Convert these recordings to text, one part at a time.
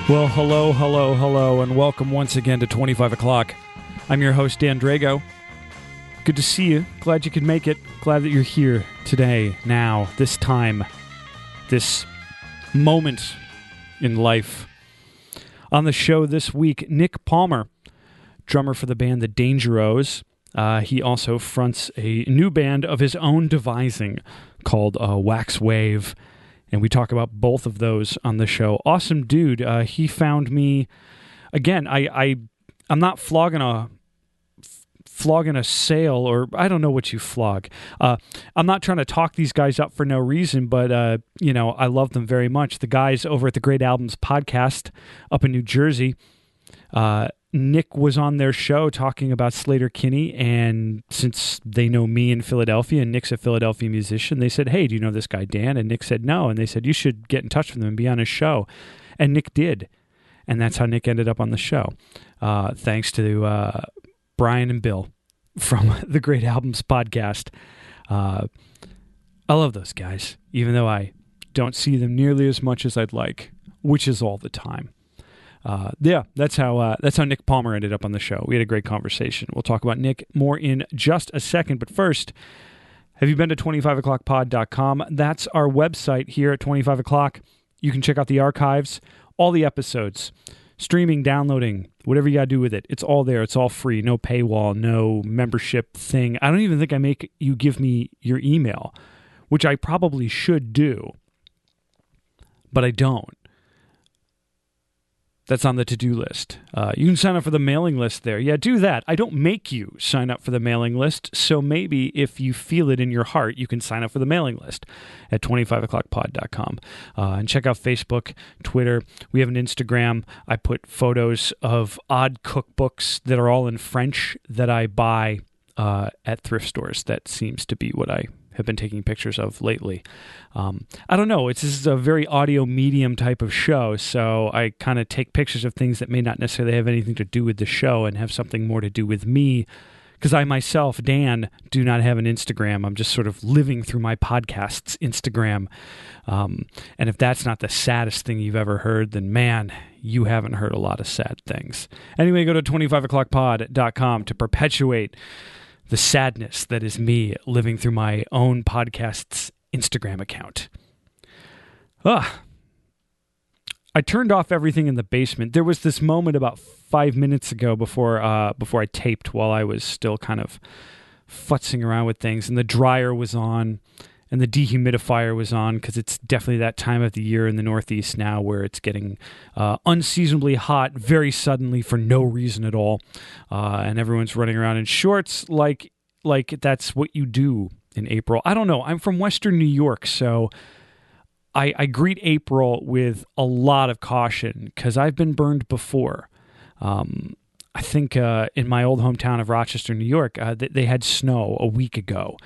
Well, hello, and welcome once again to 25 o'clock. I'm your host, Dan Drago. Good to see you. Glad you could make it. Glad that you're here today, now, this time, this moment in life. On the show this week, Nick Palmer, drummer for the band The Dangeros. He also fronts a new band of his own devising called WAX WAV. And we talk about both of those on the show. Awesome dude. He found me again. I'm not flogging a sale, or I don't know what you flog. I'm not trying to talk these guys up for no reason, but I love them very much. The guys over at the Great Albums podcast up in New Jersey. Nick was on their show talking about Sleater-Kinney, and since they know me in Philadelphia, and Nick's a Philadelphia musician, they said, "Hey, do you know this guy Dan?" And Nick said no, and they said, "You should get in touch with him and be on his show." And Nick did, and that's how Nick ended up on the show. Thanks to Brian and Bill from the Great Albums podcast. I love those guys, even though I don't see them nearly as much as I'd like, which is all the time. That's how Nick Palmer ended up on the show. We had a great conversation. We'll talk about Nick more in just a second. But first, have you been to 25o'clockpod.com? That's our website here at 25 o'clock. You can check out the archives, all the episodes, streaming, downloading, whatever you got to do with it. It's all there. It's all free. No paywall, no membership thing. I don't even think I make you give me your email, which I probably should do, but I don't. That's on the to-do list. You can sign up for the mailing list there. Yeah, do that. I don't make you sign up for the mailing list, so maybe if you feel it in your heart, you can sign up for the mailing list at 25o'clockpod.com. And check out Facebook, Twitter. We have an Instagram. I put photos of odd cookbooks that are all in French that I buy at thrift stores. That seems to be what I have been taking pictures of lately. I don't know. This is a very audio medium type of show, so I kind of take pictures of things that may not necessarily have anything to do with the show and have something more to do with me, because I myself, Dan, do not have an Instagram. I'm just sort of living through my podcast's Instagram. And if that's not the saddest thing you've ever heard, then man, you haven't heard a lot of sad things. Anyway, go to 25o'clockpod.com to perpetuate the sadness that is me living through my own podcast's Instagram account. I turned off everything in the basement. There was this moment about 5 minutes ago before I taped, while I was still kind of futzing around with things, and the dryer was on and the dehumidifier was on, because it's definitely that time of the year in the Northeast now where it's getting unseasonably hot very suddenly for no reason at all, and everyone's running around in shorts like that's what you do in April. I don't know. I'm from Western New York, so I greet April with a lot of caution because I've been burned before. I think in my old hometown of Rochester, New York, they had snow a week ago.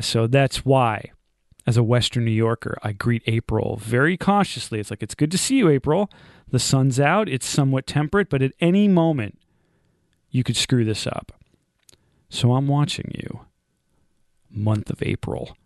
So that's why, as a Western New Yorker, I greet April very cautiously. It's like, it's good to see you, April. The sun's out. It's somewhat temperate, but at any moment, you could screw this up. So I'm watching you. Month of April.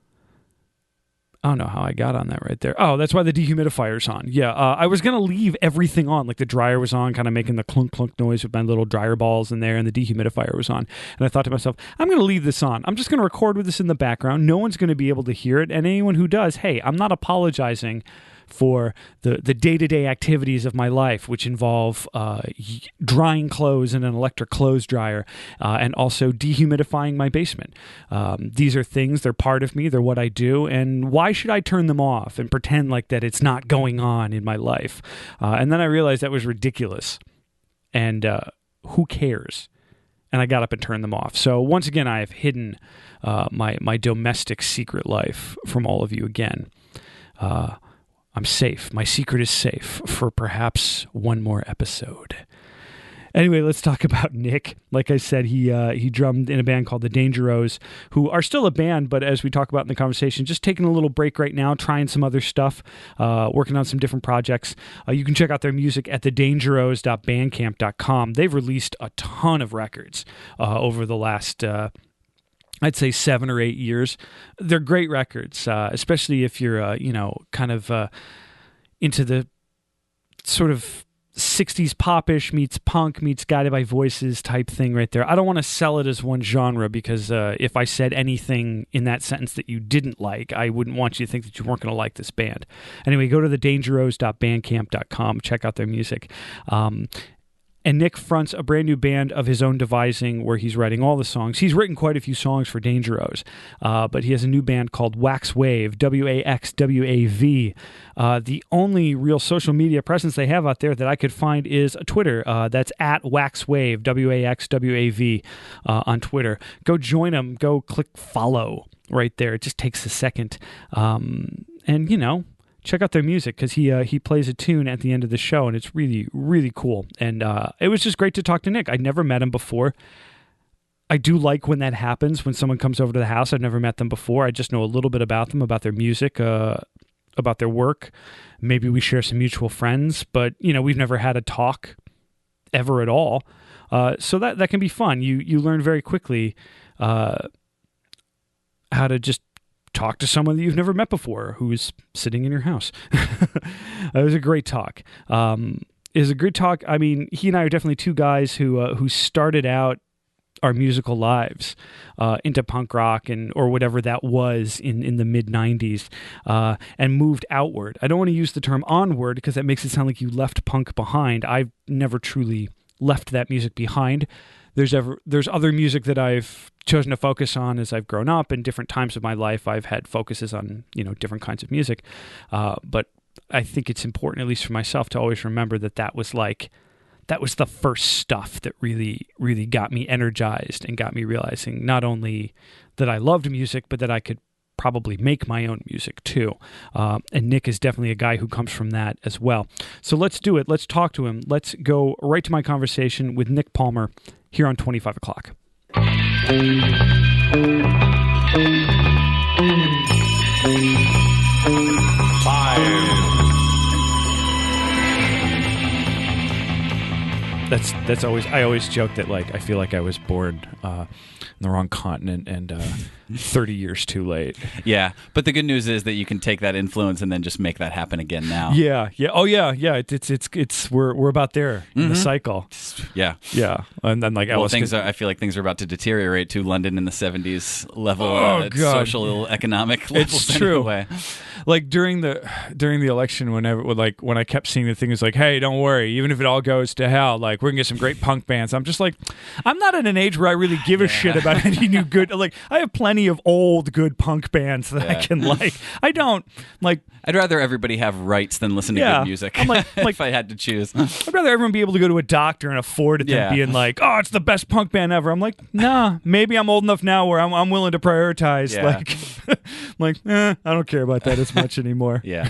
I don't know how I got on that right there. Oh, that's why the dehumidifier's on. Yeah, I was going to leave everything on. Like the dryer was on, kind of making the clunk clunk noise with my little dryer balls in there, and the dehumidifier was on. And I thought to myself, I'm going to leave this on. I'm just going to record with this in the background. No one's going to be able to hear it. And anyone who does, hey, I'm not apologizing for the day-to-day activities of my life, which involve drying clothes in an electric clothes dryer, and also dehumidifying my basement. These are things, they're part of me, they're what I do, and why should I turn them off and pretend like that it's not going on in my life? And then I realized that was ridiculous, and who cares? And I got up and turned them off. So once again, I have hidden my domestic secret life from all of you again. I'm safe. My secret is safe for perhaps one more episode. Anyway, let's talk about Nick. Like I said, he drummed in a band called The Dangeros, who are still a band, but as we talk about in the conversation, just taking a little break right now, trying some other stuff, working on some different projects. You can check out their music at thedangeros.bandcamp.com. They've released a ton of records over the last I'd say 7 or 8 years. They're great records, especially if you're, kind of into the sort of 60s popish meets punk meets guided by voices type thing right there. I don't want to sell it as one genre because if I said anything in that sentence that you didn't like, I wouldn't want you to think that you weren't going to like this band. Anyway, go to thedangeros.bandcamp.com, check out their music. And Nick fronts a brand new band of his own devising where he's writing all the songs. He's written quite a few songs for Dangeros, but he has a new band called WAX WAV, WAXWAV. The only real social media presence they have out there that I could find is a Twitter. That's at WAX WAV, WAXWAV on Twitter. Go join them. Go click follow right there. It just takes a second. And, check out their music because he plays a tune at the end of the show, and it's really, really cool. And it was just great to talk to Nick. I'd never met him before. I do like when that happens, when someone comes over to the house. I've never met them before. I just know a little bit about them, about their music, about their work. Maybe we share some mutual friends, but, we've never had a talk ever at all. So that can be fun. You learn very quickly how to just talk to someone that you've never met before who's sitting in your house. It was a great talk. It was a good talk. I mean, he and I are definitely two guys who started out our musical lives into punk rock or whatever that was in the mid-90s and moved outward. I don't want to use the term onward because that makes it sound like you left punk behind. I've never truly left that music behind. There's other music that I've chosen to focus on as I've grown up. In different times of my life, I've had focuses on different kinds of music. But I think it's important, at least for myself, to always remember that was the first stuff that really, really got me energized and got me realizing not only that I loved music, but that I could probably make my own music too. And Nick is definitely a guy who comes from that as well. So let's do it. Let's talk to him. Let's go right to my conversation with Nick Palmer here on 25 o'clock. That's always, I always joke that I feel like I was born in the wrong continent and 30 years too late. Yeah, but the good news is that you can take that influence and then just make that happen again now. Yeah. Oh yeah. It's we're about there in the cycle. Yeah. And then I feel like things are about to deteriorate to London in the 70s level, social economic levels. It's true. Anyway. During the election, when I kept seeing the things hey, don't worry, even if it all goes to hell, we're gonna get some great punk bands. I'm just I'm not at an age where I really give a shit about any new good. I have plenty of old good punk bands that I can I don't I'd rather everybody have rights than listen to good music. If I had to choose, I'd rather everyone be able to go to a doctor and afford it than being oh, it's the best punk band ever. I'm nah, maybe I'm old enough now where I'm willing to prioritize. I don't care about that as much anymore. Yeah.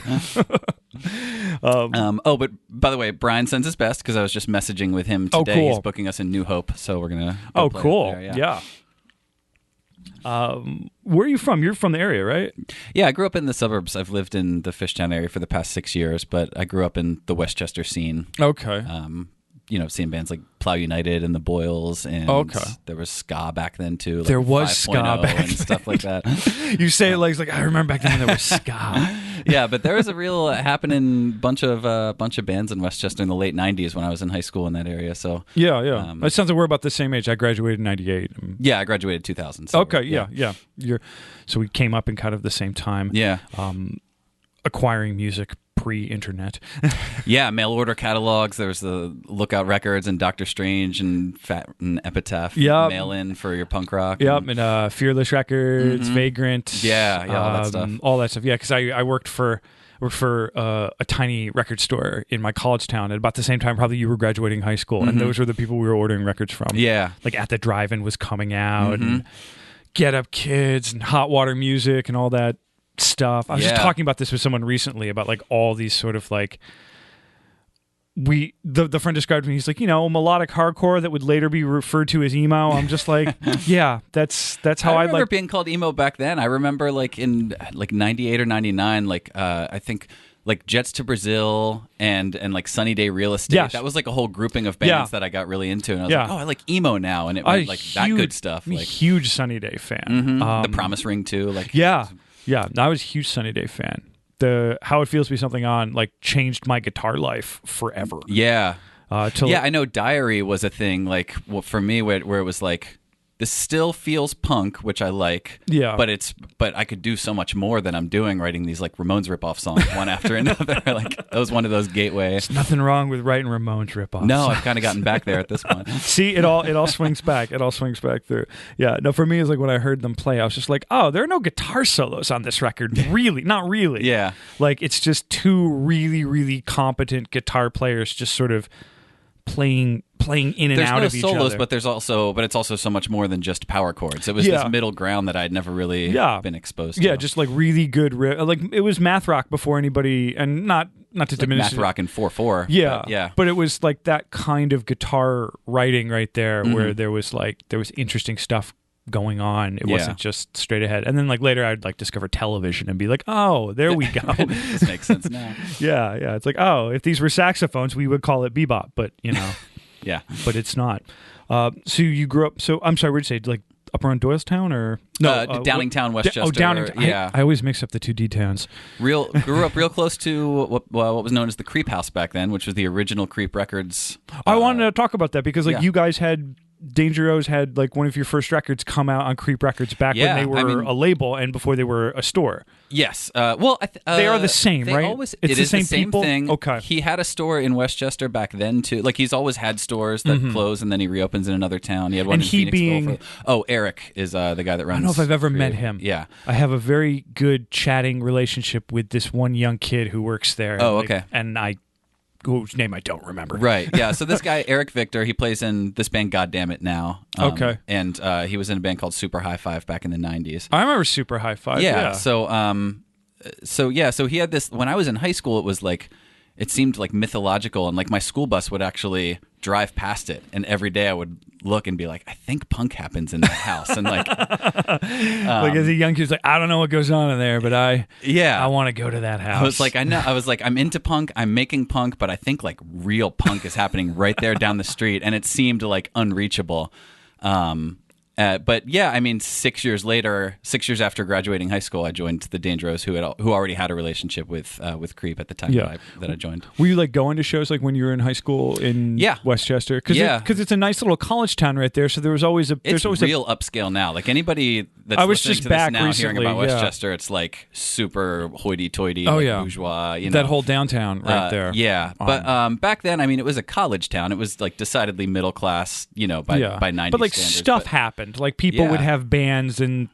But by the way, Brian sends his best because I was just messaging with him today. Cool. He's booking us in New Hope, so we're gonna. Cool. There, yeah. Where are you from? You're from the area, right? Yeah, I grew up in the suburbs. I've lived in the Fishtown area for the past 6 years, but I grew up in the Westchester scene. Okay. Seeing bands like Plow United and the Boils, and there was ska back then too. There was ska back and stuff like that. You say it I remember back then there was ska. Yeah, but there was a real happening bunch of bands in Westchester in the late '90s when I was in high school in that area. So yeah. It sounds like we're about the same age. I graduated in '98. Yeah, I graduated 2000. So yeah. So we came up in kind of the same time. Yeah. Acquiring music pre-internet. Yeah, mail order catalogs. There was the Lookout Records and Doctor Strange and Epitaph. Yep. Mail in for your punk rock. Yep, and Fearless Records, Vagrant. Yeah, all that stuff. All that stuff. Yeah, because I worked for a tiny record store in my college town at about the same time probably you were graduating high school, and those were the people we were ordering records from. Yeah. At the Drive-In was coming out, and Get Up Kids and Hot Water Music and all that stuff. I was just talking about this with someone recently about all these sort of the friend described me, he's melodic hardcore that would later be referred to as emo. I'm just yeah, that's how I remember being called emo back then. I remember in 98 or 99 I think Jets to Brazil and Sunny Day Real Estate. Yes. That was a whole grouping of bands that I got really into, and I was I like emo now, and it was that good stuff. I'm a huge Sunny Day fan. The Promise Ring too. Yeah, I was a huge Sunny Day fan. the How It Feels to Be Something On like changed my guitar life forever. Yeah. Yeah, I know Diary was a thing, like, for me, where it was like, this still feels punk, which I like. Yeah. But I could do so much more than I'm doing, writing these like Ramones ripoff songs one after another. Like, that was one of those gateway. There's nothing wrong with writing Ramones ripoffs. No, I've kind of gotten back there at this point. See, it all swings back. It all swings back through. Yeah. No, for me, it's like when I heard them play, I was just like, oh, there are no guitar solos on this record. Really, not really. Yeah. Like, it's just two really, really competent guitar players just sort of playing in and out of each other. There's no solos, but it's also so much more than just power chords. It was this middle ground that I'd never really been exposed to. Yeah, just like really good like it was math rock before anybody, and not to diminish math rock in 4/4. Yeah, but it was like that kind of guitar writing right there, where there was interesting stuff going on. It wasn't just straight ahead. And then like later I'd like discover television and be like, oh, there we go. This makes sense now. Yeah. It's like, oh, if these were saxophones, we would call it bebop, but yeah, but it's not. So you grew up. So I'm sorry, where'd you say, like up around Doylestown or no? Downingtown, Westchester. Downingtown. Yeah, I always mix up the two D towns. Grew up real close to what was known as the Creep House back then, which was the original Creep Records. I wanted to talk about that because you guys had. Danger O's had like one of your first records come out on Creep Records back when they were a label and before they were a store. Yes. They are the same, right? It is the same thing. Okay. He had a store in Westchester back then too. Like, he's always had stores that close and then he reopens in another town. He had one in Phoenixville. Eric is the guy that runs. I don't know if I've ever met him. Yeah. I have a very good chatting relationship with this one young kid who works there. Oh, okay. And whose name I don't remember. Right, yeah. So this guy, Eric Victor, he plays in this band, Goddamn It Now. Okay. And he was in a band called Super High Five back in the 90s. I remember Super High Five. Yeah. So he had this, when I was in high school, it was like, it seemed like mythological, and like my school bus would actually drive past it, and every day I would look and be like, I think punk happens in that house. And like like as a young kid, like, I don't know what goes on in there, but I want to go to that house. I was like, I'm into punk, I'm making punk, but I think like real punk is happening right there down the street, and it seemed like unreachable. But yeah, I mean, 6 years after graduating high school, I joined the Danger O's, who already had a relationship with Creep at the time that I joined. Were you like going to shows like when you were in high school in Westchester? Because it's a nice little college town right there. So there was always it's real upscale now. Like, anybody that's listening to this now, hearing about Westchester, it's like super hoity-toity, bourgeois. That whole downtown right there. Yeah, but back then, I mean, it was a college town. It was like decidedly middle class, by 90s but like standards. Stuff happened. Like people would have bands, and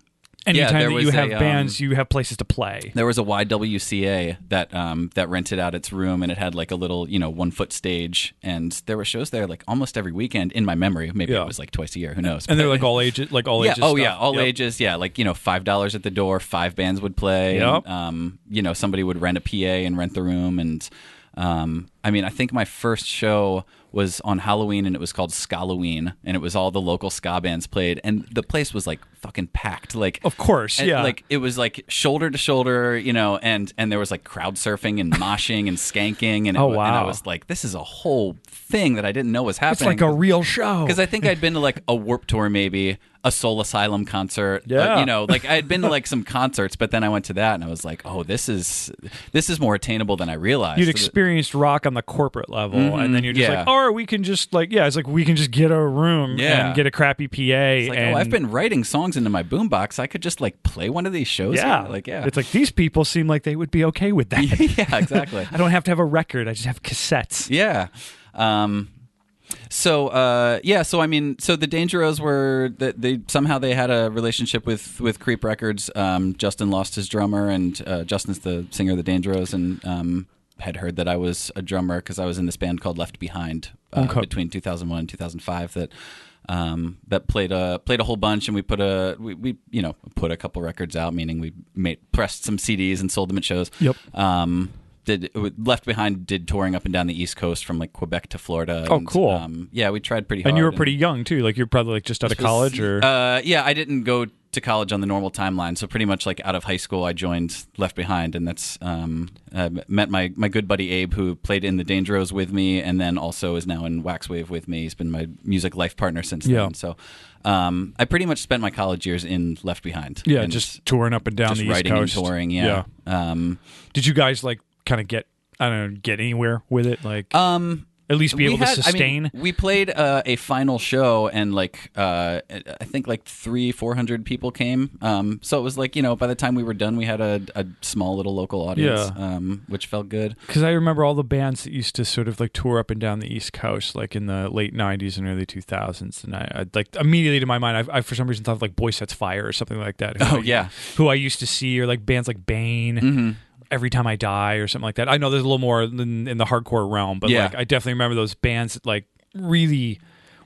anytime that you have bands, you have places to play. There was a YWCA that rented out its room, and it had like a little 1 foot stage, and there were shows there like almost every weekend in my memory. Maybe it was like twice a year. Who knows? And they're like all ages, ages. Oh stuff. yeah, all ages. Yeah, like $5 at the door. 5 bands would play. Yep. And, somebody would rent a PA and rent the room, and I mean, I think my first show was on Halloween, and it was called Skalloween, and it was all the local ska bands played, and the place was like fucking packed. Like, of course, like it was like shoulder to shoulder, and there was like crowd surfing and moshing and skanking, and and I was like, this is a whole thing that I didn't know was happening. It's like a real show. Because I think I'd been to like a Warped Tour, maybe a Soul Asylum concert. Like I had been to like some concerts, but then I went to that, and I was like, oh, this is more attainable than I realized. You'd experienced rock on the corporate level, and then you're just like, or we can just it's like we can just get a room and get a crappy PA. It's like, I've been writing songs into my boombox. I could just like play one of these shows. It's like, these people seem like they would be okay with that. Yeah, exactly. I don't have to have a record. I just have cassettes. Yeah. So I mean, so the Danger O's were that they somehow had a relationship with Creep Records. Justin lost his drummer, and Justin's the singer of the Danger O's, and had heard that I was a drummer because I was in this band called Left Behind between 2001 and 2005 that played a whole bunch, and we put a couple records out, meaning we pressed some CDs and sold them at shows. Yep. Left Behind did touring up and down the East Coast from like Quebec to Florida. Oh, cool. We tried pretty hard. And you were pretty young too. Like you're probably like just out of college, or I didn't go to college on the normal timeline. So pretty much like out of high school, I joined Left Behind, and that's met my good buddy Abe, who played in the Dangeros with me, and then also is now in Wax Wave with me. He's been my music life partner since then. So I pretty much spent my college years in Left Behind. Yeah, and just touring up and down the East writing Coast. and touring. Yeah. Did you guys like kind of get anywhere with it? Like, at least be able to sustain. We played a final show, and like I think like 300-400 people came. So it was like, by the time we were done, we had a small little local audience, which felt good. Because I remember all the bands that used to sort of like tour up and down the East Coast, like in the late '90s and early 2000s, and I like immediately to my mind, I for some reason thought of like Boy Sets Fire or something like that. Who I used to see, or like bands like Bane. Mm-hmm. Every Time I Die or something like that. I know there's a little more in the hardcore realm, but like I definitely remember those bands that like really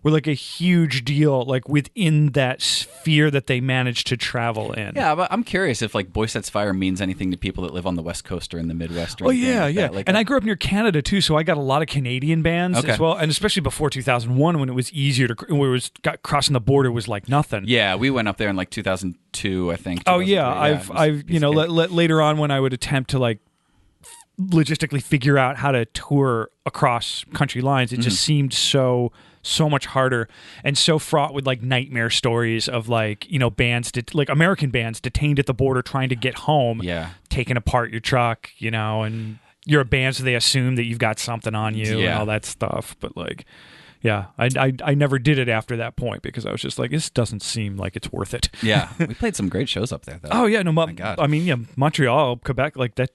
were like a huge deal, like within that sphere that they managed to travel in. Yeah, but I'm curious if like Boy Sets Fire means anything to people that live on the West Coast or in the Midwest. Or And I grew up near Canada too, so I got a lot of Canadian bands as well, and especially before 2001 when it was easier to, when it was crossing the border was like nothing. Yeah, we went up there in like 2002, I think. Oh yeah, I've later on when I would attempt to like logistically figure out how to tour across country lines, it just seemed so much harder and so fraught with like nightmare stories of like, bands like American bands detained at the border trying to get home, taking apart your truck, and you're a band, so they assume that you've got something on you and all that stuff. But like, I never did it after that point because I was just like, this doesn't seem like it's worth it. Yeah, we played some great shows up there though. Oh yeah, no, my God. I mean, Montreal, Quebec, like that.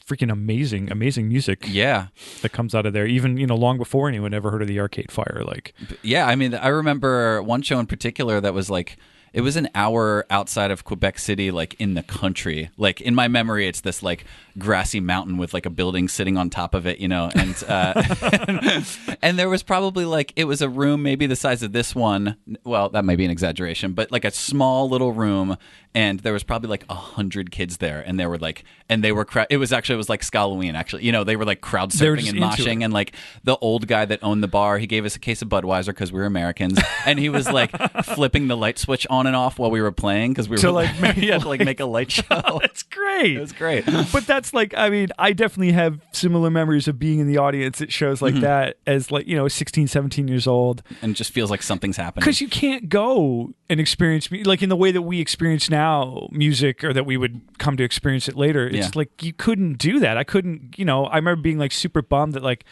Freaking amazing music that comes out of there, even long before anyone ever heard of the Arcade Fire. Like, I mean, I remember one show in particular that was like, it was an hour outside of Quebec City, like in the country. Like in my memory, it's this like grassy mountain with like a building sitting on top of it, and and there was probably like, it was a room maybe the size of this one. Well, that might be an exaggeration, but like a small little room, and there was probably like 100 kids there, and they were like, it was like Skalloween actually. They were like crowd surfing and moshing, and like the old guy that owned the bar, he gave us a case of Budweiser because we were Americans, and he was like flipping the light switch on and off while we were playing because we were he had to like make a light show. That's great. It was great. But that's like, I mean, I definitely have similar memories of being in the audience at shows like that as like, 16, 17 years old. And it just feels like something's happening. Because you can't go and experience, like in the way that we experience now music, or that we would come to experience it later. It's like, you couldn't do that. I couldn't, I remember being like super bummed that like,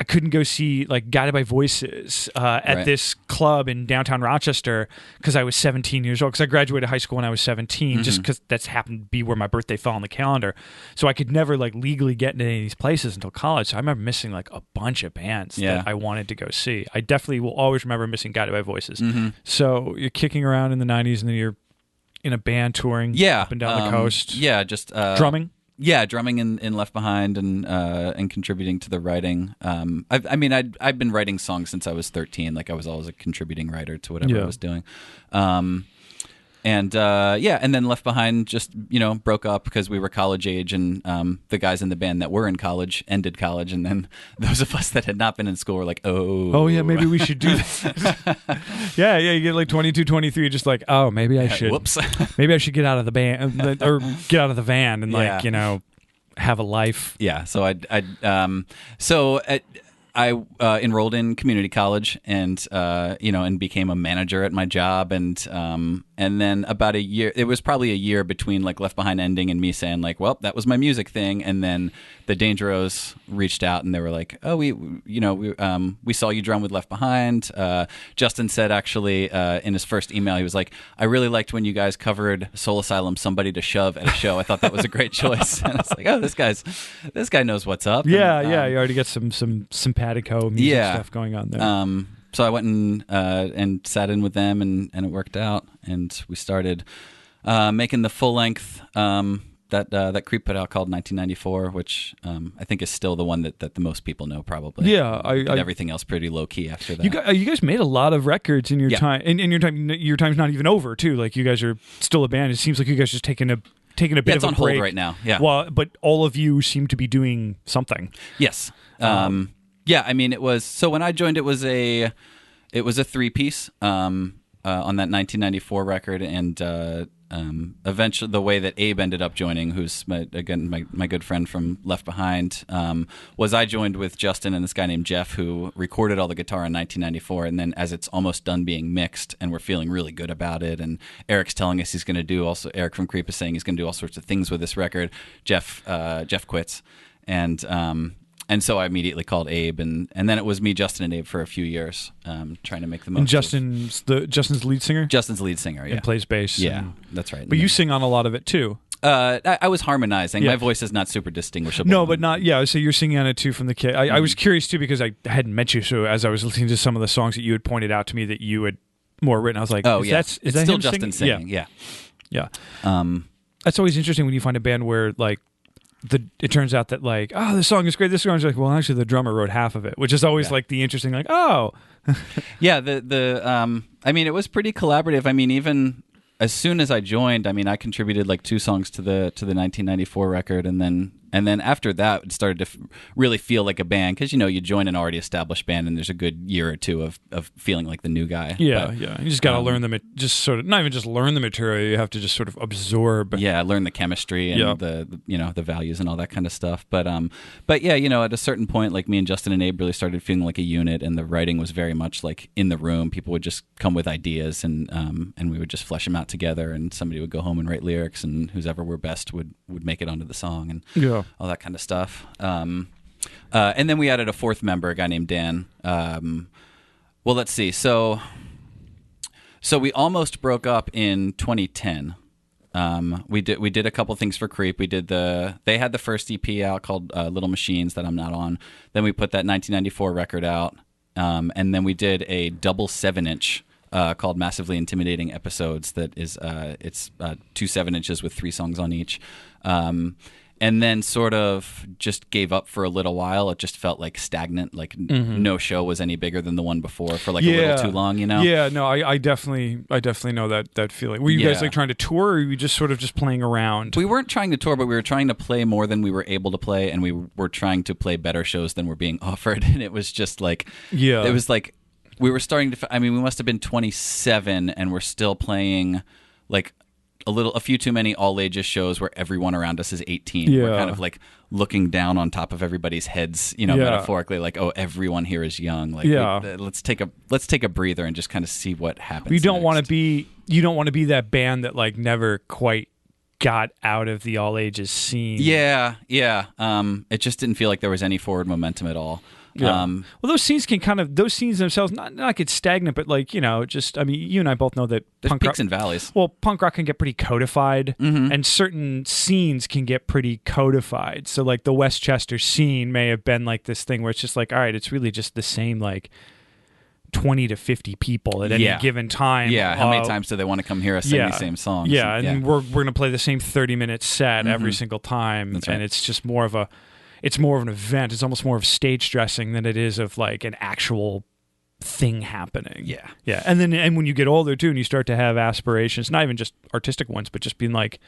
I couldn't go see like Guided by Voices at this club in downtown Rochester because I was 17 years old. Because I graduated high school when I was 17, just because that's happened to be where my birthday fell on the calendar. So I could never like legally get into any of these places until college. So I remember missing like a bunch of bands that I wanted to go see. I definitely will always remember missing Guided by Voices. So you're kicking around in the 90s, and then you're in a band touring up and down the coast. Yeah, just drumming. Yeah, drumming in Left Behind and contributing to the writing. I've been writing songs since I was 13. Like I was always a contributing writer to whatever I was doing. And then Left Behind just broke up because we were college age, and the guys in the band that were in college ended college, and then those of us that had not been in school were like, oh yeah, maybe we should do that. yeah, you get like 22, 23, just like, oh, maybe I should. Whoops. Maybe I should get out of the band or get out of the van and like have a life. Yeah. So I enrolled in community college and and became a manager at my job, and then about a year, it was probably a year between like Left Behind ending and me saying like, well, that was my music thing, and then the Dangeros reached out and they were like, oh, we saw you drum with Left Behind. Justin said actually in his first email, he was like, I really liked when you guys covered Soul Asylum's Somebody to Shove at a show. I thought that was a great choice. And I was like, oh, this guy knows what's up. Yeah, you already got some simpatico music stuff going on there. So I went and sat in with them, and it worked out, and we started making the full length that Creep put out called 1994, which I think is still the one that the most people know probably. Yeah, everything else pretty low key after that. You guys made a lot of records in your time, and in your time's not even over too. Like you guys are still a band. It seems like you guys just taking a bit of a break. It's on hold right now. Yeah. Well, but all of you seem to be doing something. Yes. Yeah. I mean, it was, so when I joined, it was a 3-piece. on that 1994 record, and eventually the way that Abe ended up joining, who's my good friend from Left Behind, was I joined with Justin and this guy named Jeff, who recorded all the guitar in 1994, and then as it's almost done being mixed and we're feeling really good about it, and Eric's telling us he's going to do also, Eric from Creep is saying he's going to do all sorts of things with this record, Jeff quits, and so I immediately called Abe, and then it was me, Justin, and Abe for a few years, trying to make the most. And Justin's the lead singer. Justin's lead singer, yeah, and plays bass. Yeah, that's right. But you sing on a lot of it too. I was harmonizing. Yeah. My voice is not super distinguishable. No, but not. Yeah, so you're singing on it too from the kid. I was curious too because I hadn't met you. So as I was listening to some of the songs that you had pointed out to me that you had more written, I was like, oh yeah, it's that still him Justin singing? Yeah. Yeah. That's always interesting when you find a band where like. It turns out that like, oh, this song is great. This song is like, well, actually, the drummer wrote half of it, which is always like the interesting, like, oh, yeah. I mean, it was pretty collaborative. I mean, even as soon as I joined, I mean, I contributed like 2 songs to the 1994 record, and then after that, it started to really feel like a band because you join an already established band, and there's a good year or two of feeling like the new guy. Yeah, yeah. You just got to learn just sort of not even just learn the material. You have to just sort of absorb. Yeah, learn the chemistry and the values and all that kind of stuff. But yeah, at a certain point, like me and Justin and Abe really started feeling like a unit, and the writing was very much like in the room. People would just come with ideas, and we would just flesh them out together, and somebody would go home and write lyrics, and whoever were best would make it onto the song, and all that kind of stuff. And then we added a 4th member, a guy named Dan. Well, let's see. So we almost broke up in 2010. We did a couple things for Creep. They had the first EP out called Little Machines that I'm not on. Then we put that 1994 record out, and then we did a double 7-inch. Called Massively Intimidating Episodes. That is, it's 2 7-inches with 3 songs on each, and then sort of just gave up for a little while. It just felt like stagnant. Like no show was any bigger than the one before for like a little too long. Yeah, no, I definitely know that feeling. Were you guys like trying to tour, or were you just sort of just playing around? We weren't trying to tour, but we were trying to play more than we were able to play, and we were trying to play better shows than were being offered. And it was just like, it was like. We were starting to. I mean, we must have been 27, and we're still playing like a few too many all ages shows where everyone around us is 18. Yeah. We're kind of like looking down on top of everybody's heads, metaphorically, like, oh, everyone here is young. Like, let's take a breather and just kind of see what happens. You don't want to be that band that like never quite got out of the all ages scene. Yeah. It just didn't feel like there was any forward momentum at all. Yeah. Well, those scenes themselves not get stagnant, but like, just, I mean, you and I both know that there's punk peaks rock, and valleys. Well, punk rock can get pretty codified, and certain scenes can get pretty codified. So like the Westchester scene may have been like this thing where it's just like, all right, it's really just the same like 20 to 50 people at any given time. Yeah, how many times do they want to come hear us sing the same songs? Yeah, and we're going to play the same 30-minute set every single time. That's right. And it's just more of an event. It's almost more of stage dressing than it is of like an actual thing happening. Yeah. And when you get older too, and you start to have aspirations, not even just artistic ones, but just being like,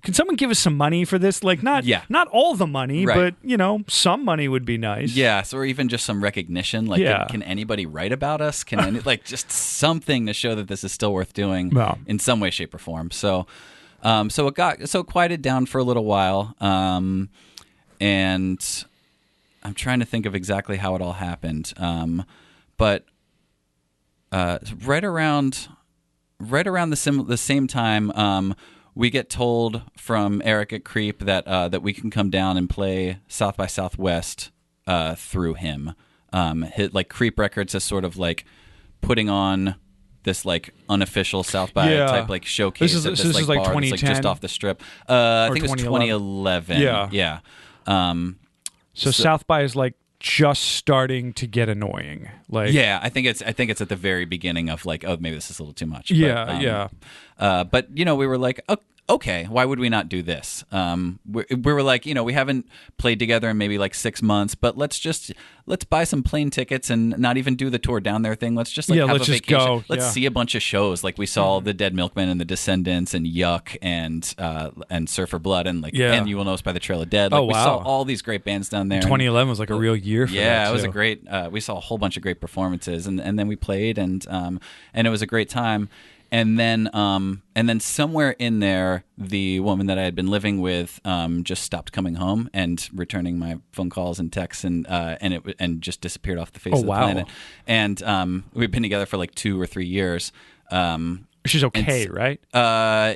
can someone give us some money for this? Like not all the money, right. but some money would be nice. Yeah, so or even just some recognition. Like, can anybody write about us? Can like just something to show that this is still worth doing in some way, shape, or form. So, it quieted down for a little while. And I'm trying to think of exactly how it all happened. But right around the same time, we get told from Eric at Creep that we can come down and play South by Southwest through him. Like Creep Records is sort of like putting on this like unofficial South by type like showcase. This is like bar 2010, that's, like, just off the strip. I think it was 2011. Yeah. So South by is like just starting to get annoying. Like, I think it's at the very beginning of like, oh, maybe this is a little too much. But we we were like, okay, why would we not do this? We were like, we haven't played together in maybe like 6 months, but let's buy some plane tickets and not even do the tour down there thing. Let's just have a vacation. Go. Let's see a bunch of shows. Like we saw the Dead Milkmen and the Descendants and Yuck and Surfer Blood and and You Will Know Us by the Trail of Dead. Like we saw all these great bands down there. 2011 was like a real year for that. Yeah, it was a great. We saw a whole bunch of great performances, and then we played, and it was a great time. And then somewhere in there, the woman that I had been living with just stopped coming home and returning my phone calls and texts, and just disappeared off the face of the planet. And we've been together for like 2 or 3 years. She's okay, right?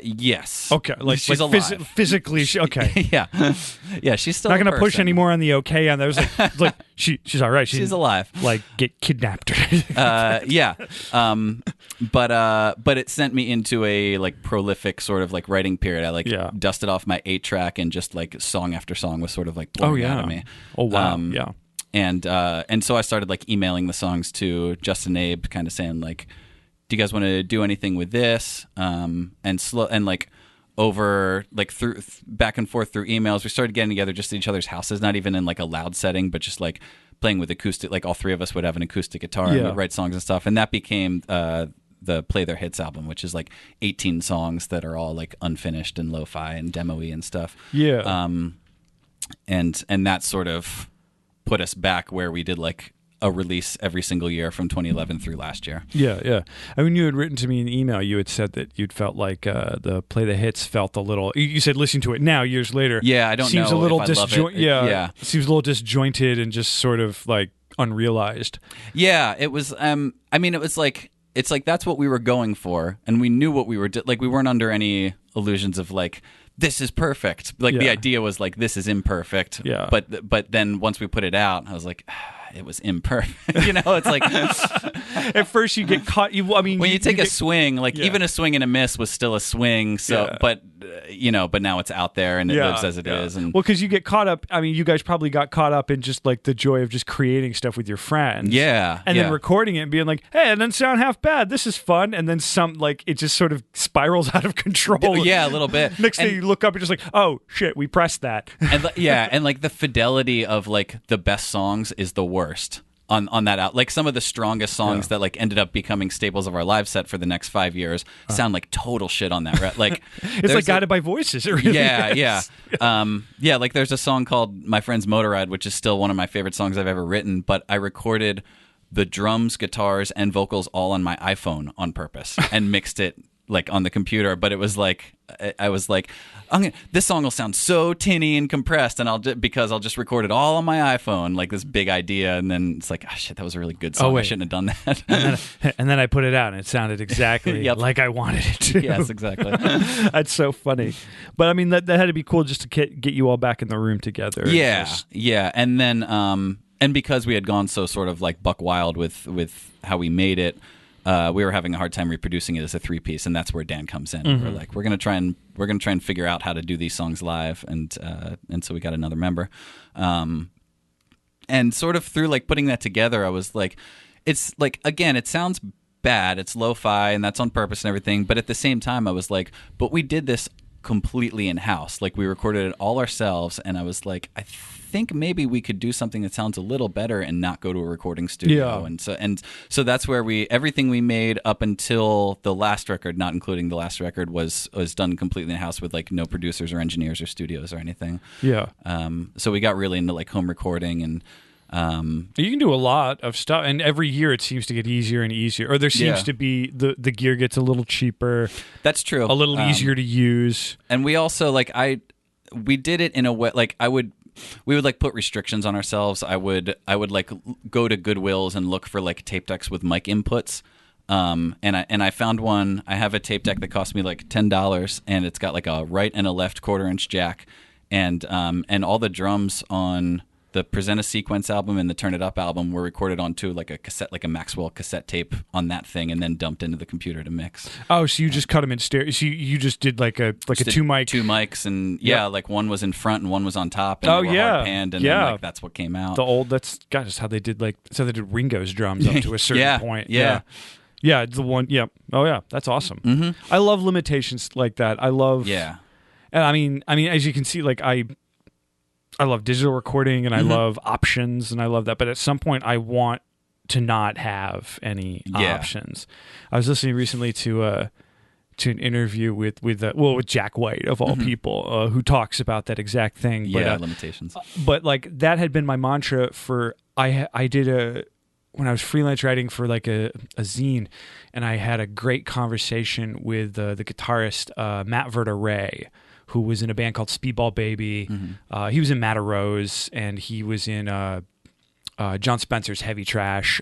Yes. Okay, she's alive. Physically, okay. yeah. She's still not going to push any more on the okay. On that, it was like she's all right. She's alive. Like get kidnapped. Yeah. But it sent me into a like prolific sort of like writing period. I dusted off my 8-track and just like song after song was sort of like pouring out of me. Oh wow. Yeah. And so I started like emailing the songs to Justin and Abe, kind of saying like, do you guys want to do anything with this? Over like through back and forth through emails, we started getting together just at each other's houses, not even in like a loud setting, but just like playing with acoustic. Like all 3 of us would have an acoustic guitar and we'd write songs and stuff, and that became the Play Their Hits album, which is like 18 songs that are all like unfinished and lo-fi and demo-y and stuff. Yeah. And that sort of put us back where we did like a release every single year from 2011 through last year. Yeah. I mean, you had written to me in an email, you had said that you'd felt like the Play the Hits felt a little, you said listening to it now, years later. Yeah, I don't seems know a little if I love it. Yeah. Seems a little disjointed and just sort of like unrealized. Yeah, it was, it was like, it's like that's what we were going for, and we knew what we were like we weren't under any illusions of like this is perfect. Like the idea was like this is imperfect. Yeah. But then once we put it out, I was like, it was imperfect. It's like at first you get caught. When you take a swing, like even a swing and a miss was still a swing. So, but now it's out there and it lives as it is. And because you get caught up. I mean, you guys probably got caught up in just like the joy of just creating stuff with your friends. Yeah. And then recording it and being like, hey, it doesn't sound half bad. This is fun. And then it just sort of spirals out of control. Yeah, a little bit. Next thing you look up, you're just like, oh shit, we pressed that. And and like the fidelity of like the best songs is the worst on that out. Like some of the strongest songs that like ended up becoming staples of our live set for the next 5 years sound like total shit on that. Like it's like guided by voices. It really is. Yeah. Like there's a song called My Friend's Motor Ride, which is still one of my favorite songs I've ever written, but I recorded the drums, guitars, and vocals all on my iPhone on purpose and mixed it like on the computer. But it was like I was like, this song will sound so tinny and compressed, and because I'll just record it all on my iPhone, like this big idea, and then it's like, oh shit, that was a really good song. I shouldn't have done that. and then I put it out, and it sounded exactly like I wanted it to. Yes, exactly. That's so funny. But I mean, that had to be cool just to get you all back in the room together. Yeah, and then and because we had gone so sort of like buck wild with how we made it. We were having a hard time reproducing it as a 3-piece, and that's where Dan comes in. Mm-hmm. We're like, we're gonna try and figure out how to do these songs live, and so we got another member, and sort of through like putting that together, I was like, it's like again, it sounds bad, it's lo-fi, and that's on purpose and everything, but at the same time, I was like, but we did this completely in house, like we recorded it all ourselves, and I was like, I think maybe we could do something that sounds a little better and not go to a recording studio. And so that's where everything we made up until the last record, not including the last record, was done completely in house with like no producers or engineers or studios or anything. So we got really into like home recording, and you can do a lot of stuff, and every year it seems to get easier and easier, or there seems to be the gear gets a little cheaper. That's true. A little easier to use. And we also like we did it in a way like we would like put restrictions on ourselves. I would like go to Goodwills and look for like tape decks with mic inputs. And I found one. I have a tape deck that cost me like $10, and it's got like a right and a left 1/4-inch jack, and all the drums on the Present a Sequence album and the Turn It Up album were recorded onto like a cassette, like a Maxwell cassette tape on that thing, and then dumped into the computer to mix. Oh, so you just cut them in stereo? So you just did like a 2-mic? 2 mics, and like one was in front and one was on top, and they were hard panned, and then like that's what came out. That's how they did Ringo's drums up to a certain point. Yeah. Yeah, the one. Yeah. Oh, yeah. That's awesome. Mm-hmm. I love limitations like that. I love. Yeah. And I mean, as you can see, like I love digital recording and I love options and I love that. But at some point, I want to not have any options. I was listening recently to an interview with Jack White of all people, who talks about that exact thing. Yeah, but, limitations. But like that had been my mantra for I did when I was freelance writing for like a zine, and I had a great conversation with the guitarist Matt Verda Ray, who was in a band called Speedball Baby. He was in Matta Rose, and he was in John Spencer's Heavy Trash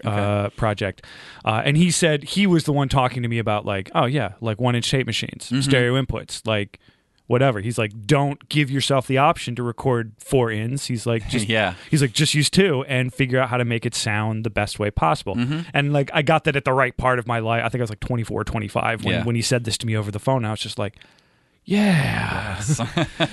project. And he said he was the one talking to me about like, oh yeah, like 1-inch tape machines, stereo inputs, like whatever. He's like, don't give yourself the option to record 4 ins. He's like, just use 2 and figure out how to make it sound the best way possible. And like, I got that at the right part of my life. I think I was like 24 or 25 when he said this to me over the phone. I was just like, yeah.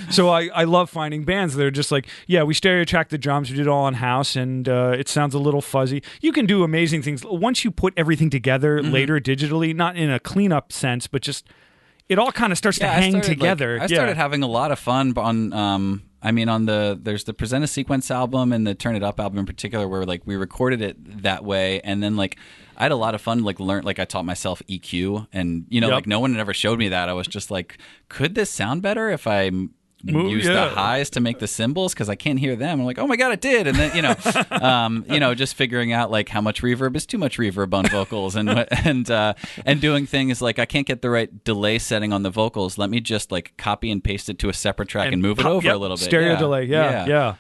So I love finding bands that are just like, yeah, we stereo track the drums, we did it all in house, and it sounds a little fuzzy. You can do amazing things once you put everything together later digitally, not in a cleanup sense, but just it all kind of starts to hang together. I started having a lot of fun on there's the Present a Sequence album and the Turn It Up album in particular, where like we recorded it that way, and then like I had a lot of fun, like I taught myself EQ, and like no one had ever showed me that. I was just like, could this sound better if I use the highs to make the cymbals, because I can't hear them. I'm like, oh my god, it did. And then just figuring out like how much reverb is too much reverb on vocals, and doing things like I can't get the right delay setting on the vocals. Let me just like copy and paste it to a separate track and move it over a little bit. Stereo delay, yeah.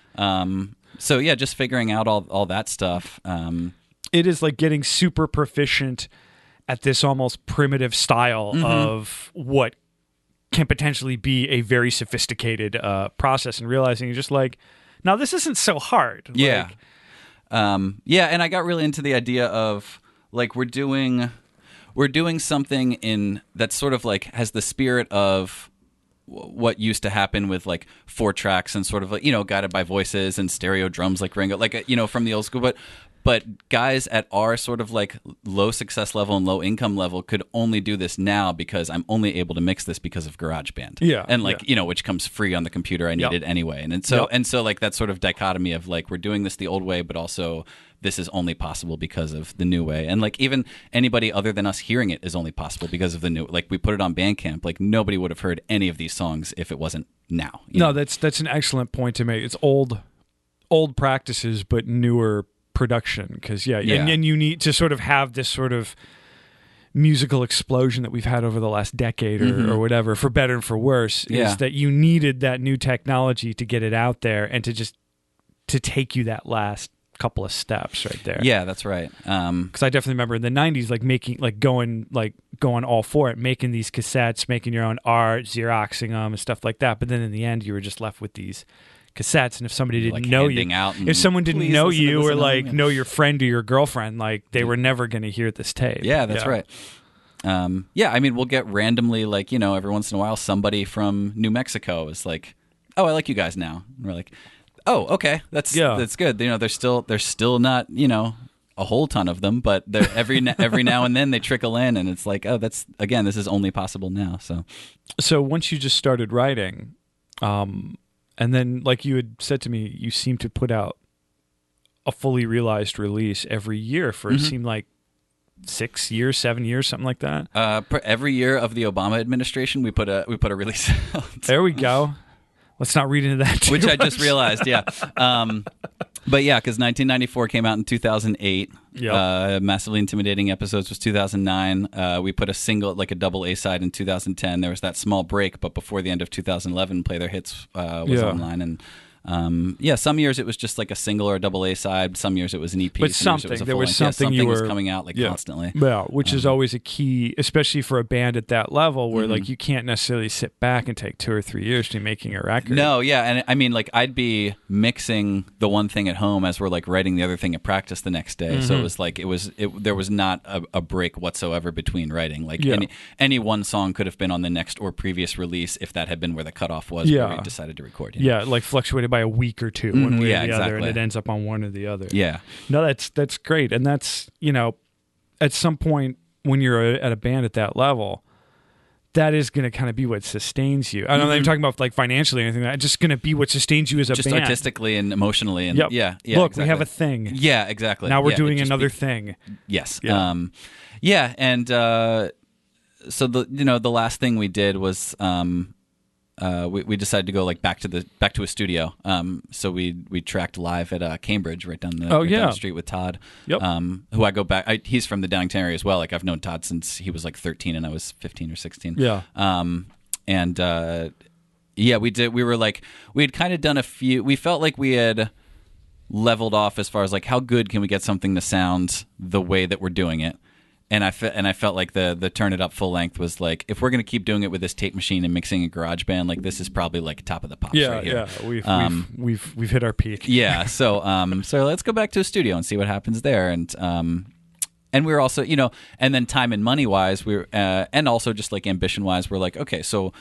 So yeah, just figuring out all that stuff. It is like getting super proficient at this almost primitive style of what can potentially be a very sophisticated process, and realizing you're just like, now this isn't so hard. Yeah. And I got really into the idea of like we're doing something in that sort of like has the spirit of what used to happen with like 4 tracks and sort of like, guided by voices and stereo drums like Ringo, like, from the old school, but guys at our sort of like low success level and low income level could only do this now because I'm only able to mix this because of GarageBand. Yeah. And like, which comes free on the computer. I need it anyway. And so like that sort of dichotomy of like, we're doing this the old way, but also this is only possible because of the new way. And like even anybody other than us hearing it is only possible because of the new, like we put it on Bandcamp, like nobody would have heard any of these songs if it wasn't now. No, that's an excellent point to make. It's old practices, but newer production, because and you need to sort of have this sort of musical explosion that we've had over the last decade or whatever, for better and for worse, is that you needed that new technology to get it out there and to take you that last couple of steps right there. Yeah, that's right. Because I definitely remember in the 90s going all for it, making these cassettes, making your own art, Xeroxing them and stuff like that, but then in the end you were just left with these cassettes, and if somebody didn't like know you, if someone didn't know you or like know your friend or your girlfriend, like they were never going to hear this tape. Yeah, that's right. I mean, we'll get randomly like, every once in a while somebody from New Mexico is like, oh, I like you guys now. And we're like, oh, okay, that's good. There's still not, a whole ton of them, but every now and then they trickle in, and it's like, oh, this is only possible now. So once you just started writing, and then, like you had said to me, you seem to put out a fully realized release every year for it seemed like 6 years, 7 years, something like that. Every year of the Obama administration, we put a release out. There we go. Let's not read into that too Which much. I just realized, yeah. But yeah, because 1994 came out in 2008. Yep. Massively Intimidating Episodes was 2009. We put a single, like a double A-side in 2010. There was that small break, but before the end of 2011, Play Their Hits was online. And some years it was just like a single or a double A-side. Some years it was an EP. But something. There was something something was coming out like constantly. Yeah, which is always a key, especially for a band at that level where like you can't necessarily sit back and take 2 or 3 years to be making a record. No, yeah. And I mean, like I'd be mixing the one thing at home as we're like writing the other thing at practice the next day. So it was like, there was not a break whatsoever between writing. Like any one song could have been on the next or previous release if that had been where the cutoff was where we decided to record. Yeah, like fluctuated by a week or two, one way or the other, and it ends up on one or the other. Yeah. No, that's great. And that's, at some point, when you're at a band at that level, that is going to kind of be what sustains you. I'm not even talking about like financially or anything. That's just going to be what sustains you as a just band. artistically and emotionally. And Yep. yeah. Look, exactly. we have a thing. Yeah, exactly. Now we're Yeah, doing it just another thing. Yes. Yeah. And so the last thing we did was we decided to go like back to a studio. So we tracked live at Cambridge, right down the street with Todd. Yep. Who I go back. He's from the Downingtown area as well. Like I've known Todd since he was like 13 and I was 15 or 16. Yeah. We did. We had kind of done a few. We felt like we had leveled off as far as like how good can we get something to sound the way that we're doing it. And I felt like the Turn It Up full length was like, if we're going to keep doing it with this tape machine and mixing a garage band, like this is probably like top of the pops right here. Yeah, we've hit our peak. Yeah, so let's go back to a studio and see what happens there. And we were also, and then time and money wise, we were, and also just like ambition wise, we're like, okay, so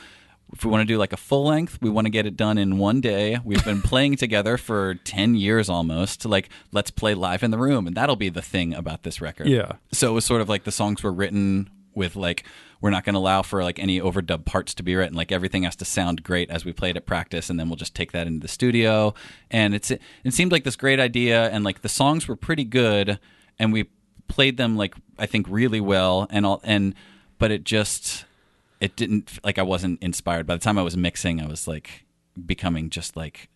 if we want to do like a full length, we want to get it done in one day. We've been playing together for 10 years almost. Like, let's play live in the room, and that'll be the thing about this record. Yeah. So it was sort of like the songs were written with like, we're not going to allow for like any overdub parts to be written. Like everything has to sound great as we play it at practice, and then we'll just take that into the studio. And it seemed like this great idea, and like the songs were pretty good, and we played them like I think really well, but it didn't, like I wasn't inspired. By the time I was mixing, I was like becoming just like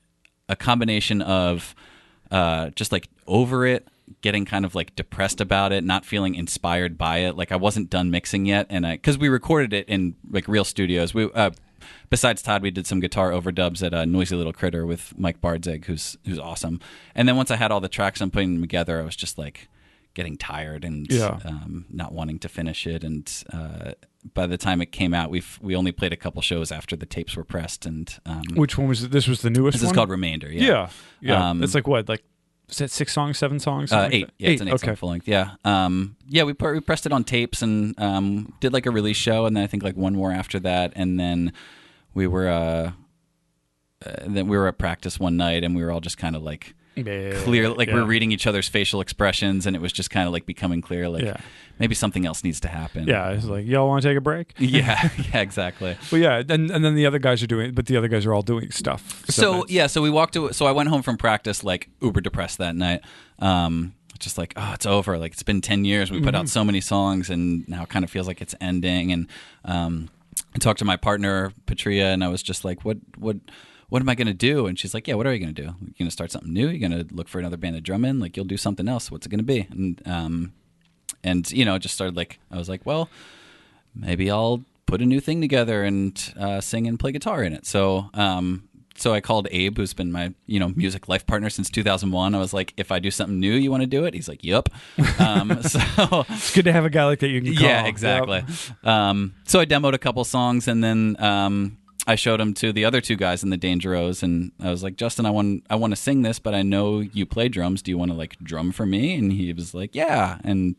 a combination of just like over it, getting kind of like depressed about it, not feeling inspired by it. Like I wasn't done mixing yet, and because we recorded it in like real studios. We besides Todd, we did some guitar overdubs at Noisy Little Critter with Mike Bardzig, who's awesome. And then once I had all the tracks and putting them together, I was just like getting tired and not wanting to finish it. And by the time it came out, we only played a couple shows after the tapes were pressed. And which one was it? This was the newest one? This is called Remainder. Yeah. It's like what, like is that 6 songs, 7 songs? 8. Like yeah, it's an 8-song full length. Yeah. We pressed it on tapes and did like a release show, and then I think like one more after that, and then we were at practice one night, and we were all just kind of like clear, like we're reading each other's facial expressions, and it was just kind of like becoming clear, like maybe something else needs to happen. Yeah, it's like, y'all want to take a break? Yeah, exactly. Well, yeah, and then the other guys are doing, but the other guys are all doing stuff. So we walked to. So I went home from practice like uber depressed that night. Just like, oh, it's over. Like it's been 10 years. We put out so many songs, and now it kind of feels like it's ending. And I talked to my partner Patria, and I was just like, what am I going to do? And she's like, yeah, what are you going to do? You're going to start something new? You're going to look for another band to drum in? Like, you'll do something else. What's it going to be? And it just started like, I was like, well, maybe I'll put a new thing together and sing and play guitar in it. So I called Abe, who's been my, music life partner since 2001. I was like, if I do something new, you want to do it? He's like, yep. So it's good to have a guy like that you can call. Yeah, exactly. Yep. So I demoed a couple songs, and then I showed them to the other two guys in the Dangeros, and I was like, Justin, I want to sing this, but I know you play drums. Do you want to like drum for me? And he was like, yeah. And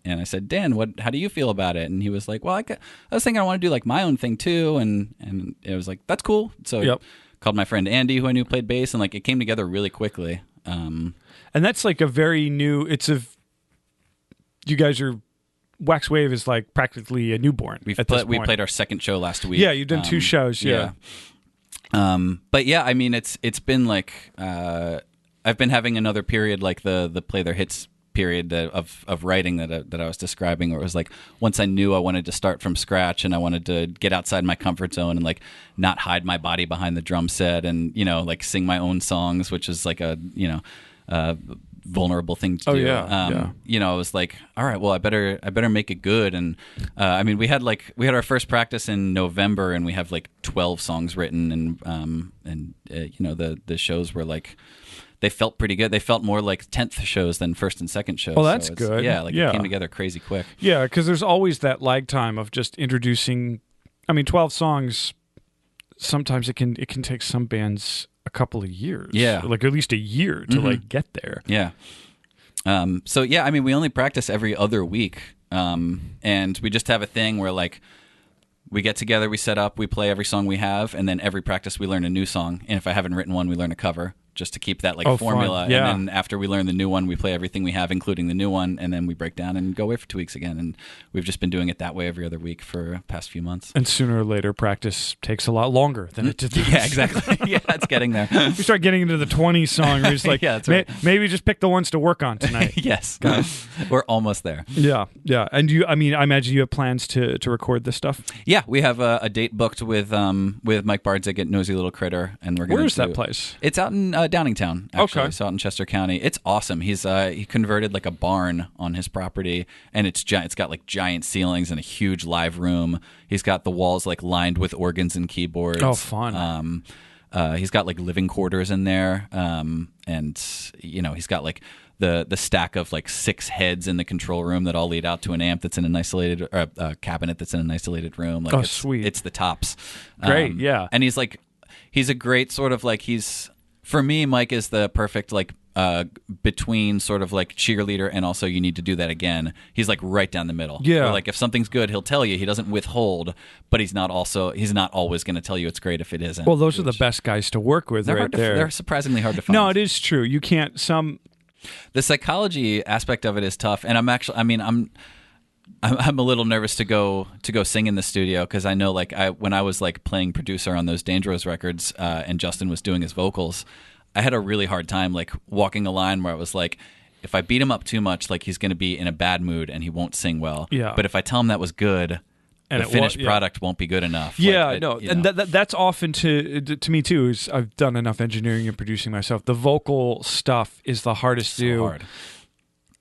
I said, Dan, how do you feel about it? And he was like, well, I was thinking I want to do like my own thing too. And it was like, that's cool. So I called my friend Andy, who I knew played bass, and like it came together really quickly. And that's like a very new. You guys are. Wax Wave is like practically a newborn. We played our second show last week. Yeah, you've done 2 shows. Yeah. But yeah, I mean, it's been like I've been having another period like the play their hits period of writing that I was describing, where it was like once I knew I wanted to start from scratch and I wanted to get outside my comfort zone and like not hide my body behind the drum set and like sing my own songs, which is like a vulnerable thing to do. I was like, all right, well, I better make it good. And I mean, we had our first practice in November, and we have like 12 songs written, and the shows were like, they felt pretty good. They felt more like 10th shows than first and second shows. Well, that's good. Yeah, it came together crazy quick. Yeah, because there's always that lag time of just introducing. I mean, 12 songs. Sometimes it can take some bands a couple of years. Yeah, like at least a year to like get there. Yeah. So yeah, I mean, we only practice every other week, and we just have a thing where like we get together, we set up, we play every song we have, and then every practice we learn a new song. And if I haven't written one, we learn a cover. just to keep that Oh, formula. fun. Yeah. And then after we learn the new one, we play everything we have, including the new one, and then we break down and go away for 2 weeks again. And we've just been doing it that way every other week for the past few months. And sooner or later, practice takes a lot longer than it did. Yeah, exactly. Yeah, it's getting there. You start getting into the 20 song, where it's like, Yeah, that's right. maybe just pick the ones to work on tonight. Yes, we're almost there. Yeah. And I imagine you have plans to record this stuff. Yeah, we have a date booked with Mike Bardzik at Nosy Little Critter, and we're going to. Where's that place? It's out in Downingtown, actually. Okay. So out in Chester County. It's awesome. He converted like a barn on his property, and it's got like giant ceilings and a huge live room. He's got the walls like lined with organs and keyboards. Oh, fun. He's got like living quarters in there, and he's got like the stack of like 6 heads in the control room that all lead out to an amp that's in an isolated cabinet that's in an isolated room. Like, sweet! It's the tops. Great, yeah. And he's a great sort of like for me, Mike is the perfect like between sort of like cheerleader and also you need to do that again. He's like right down the middle. Yeah. Where, like if something's good, he'll tell you. He doesn't withhold, but he's not always going to tell you it's great if it isn't. Well, those are the best guys to work with, right there. They're surprisingly hard to find. No, it is true. You can't. The psychology aspect of it is tough, and I'm a little nervous to go sing in the studio because I know when I was like playing producer on those Dangerous records and Justin was doing his vocals, I had a really hard time like walking a line where I was like, if I beat him up too much, like he's going to be in a bad mood and he won't sing well. Yeah. But if I tell him that was good, and the finished product won't be good enough. Yeah, and that's often to me too. Is I've done enough engineering and producing myself. The vocal stuff is the hardest to do, hard.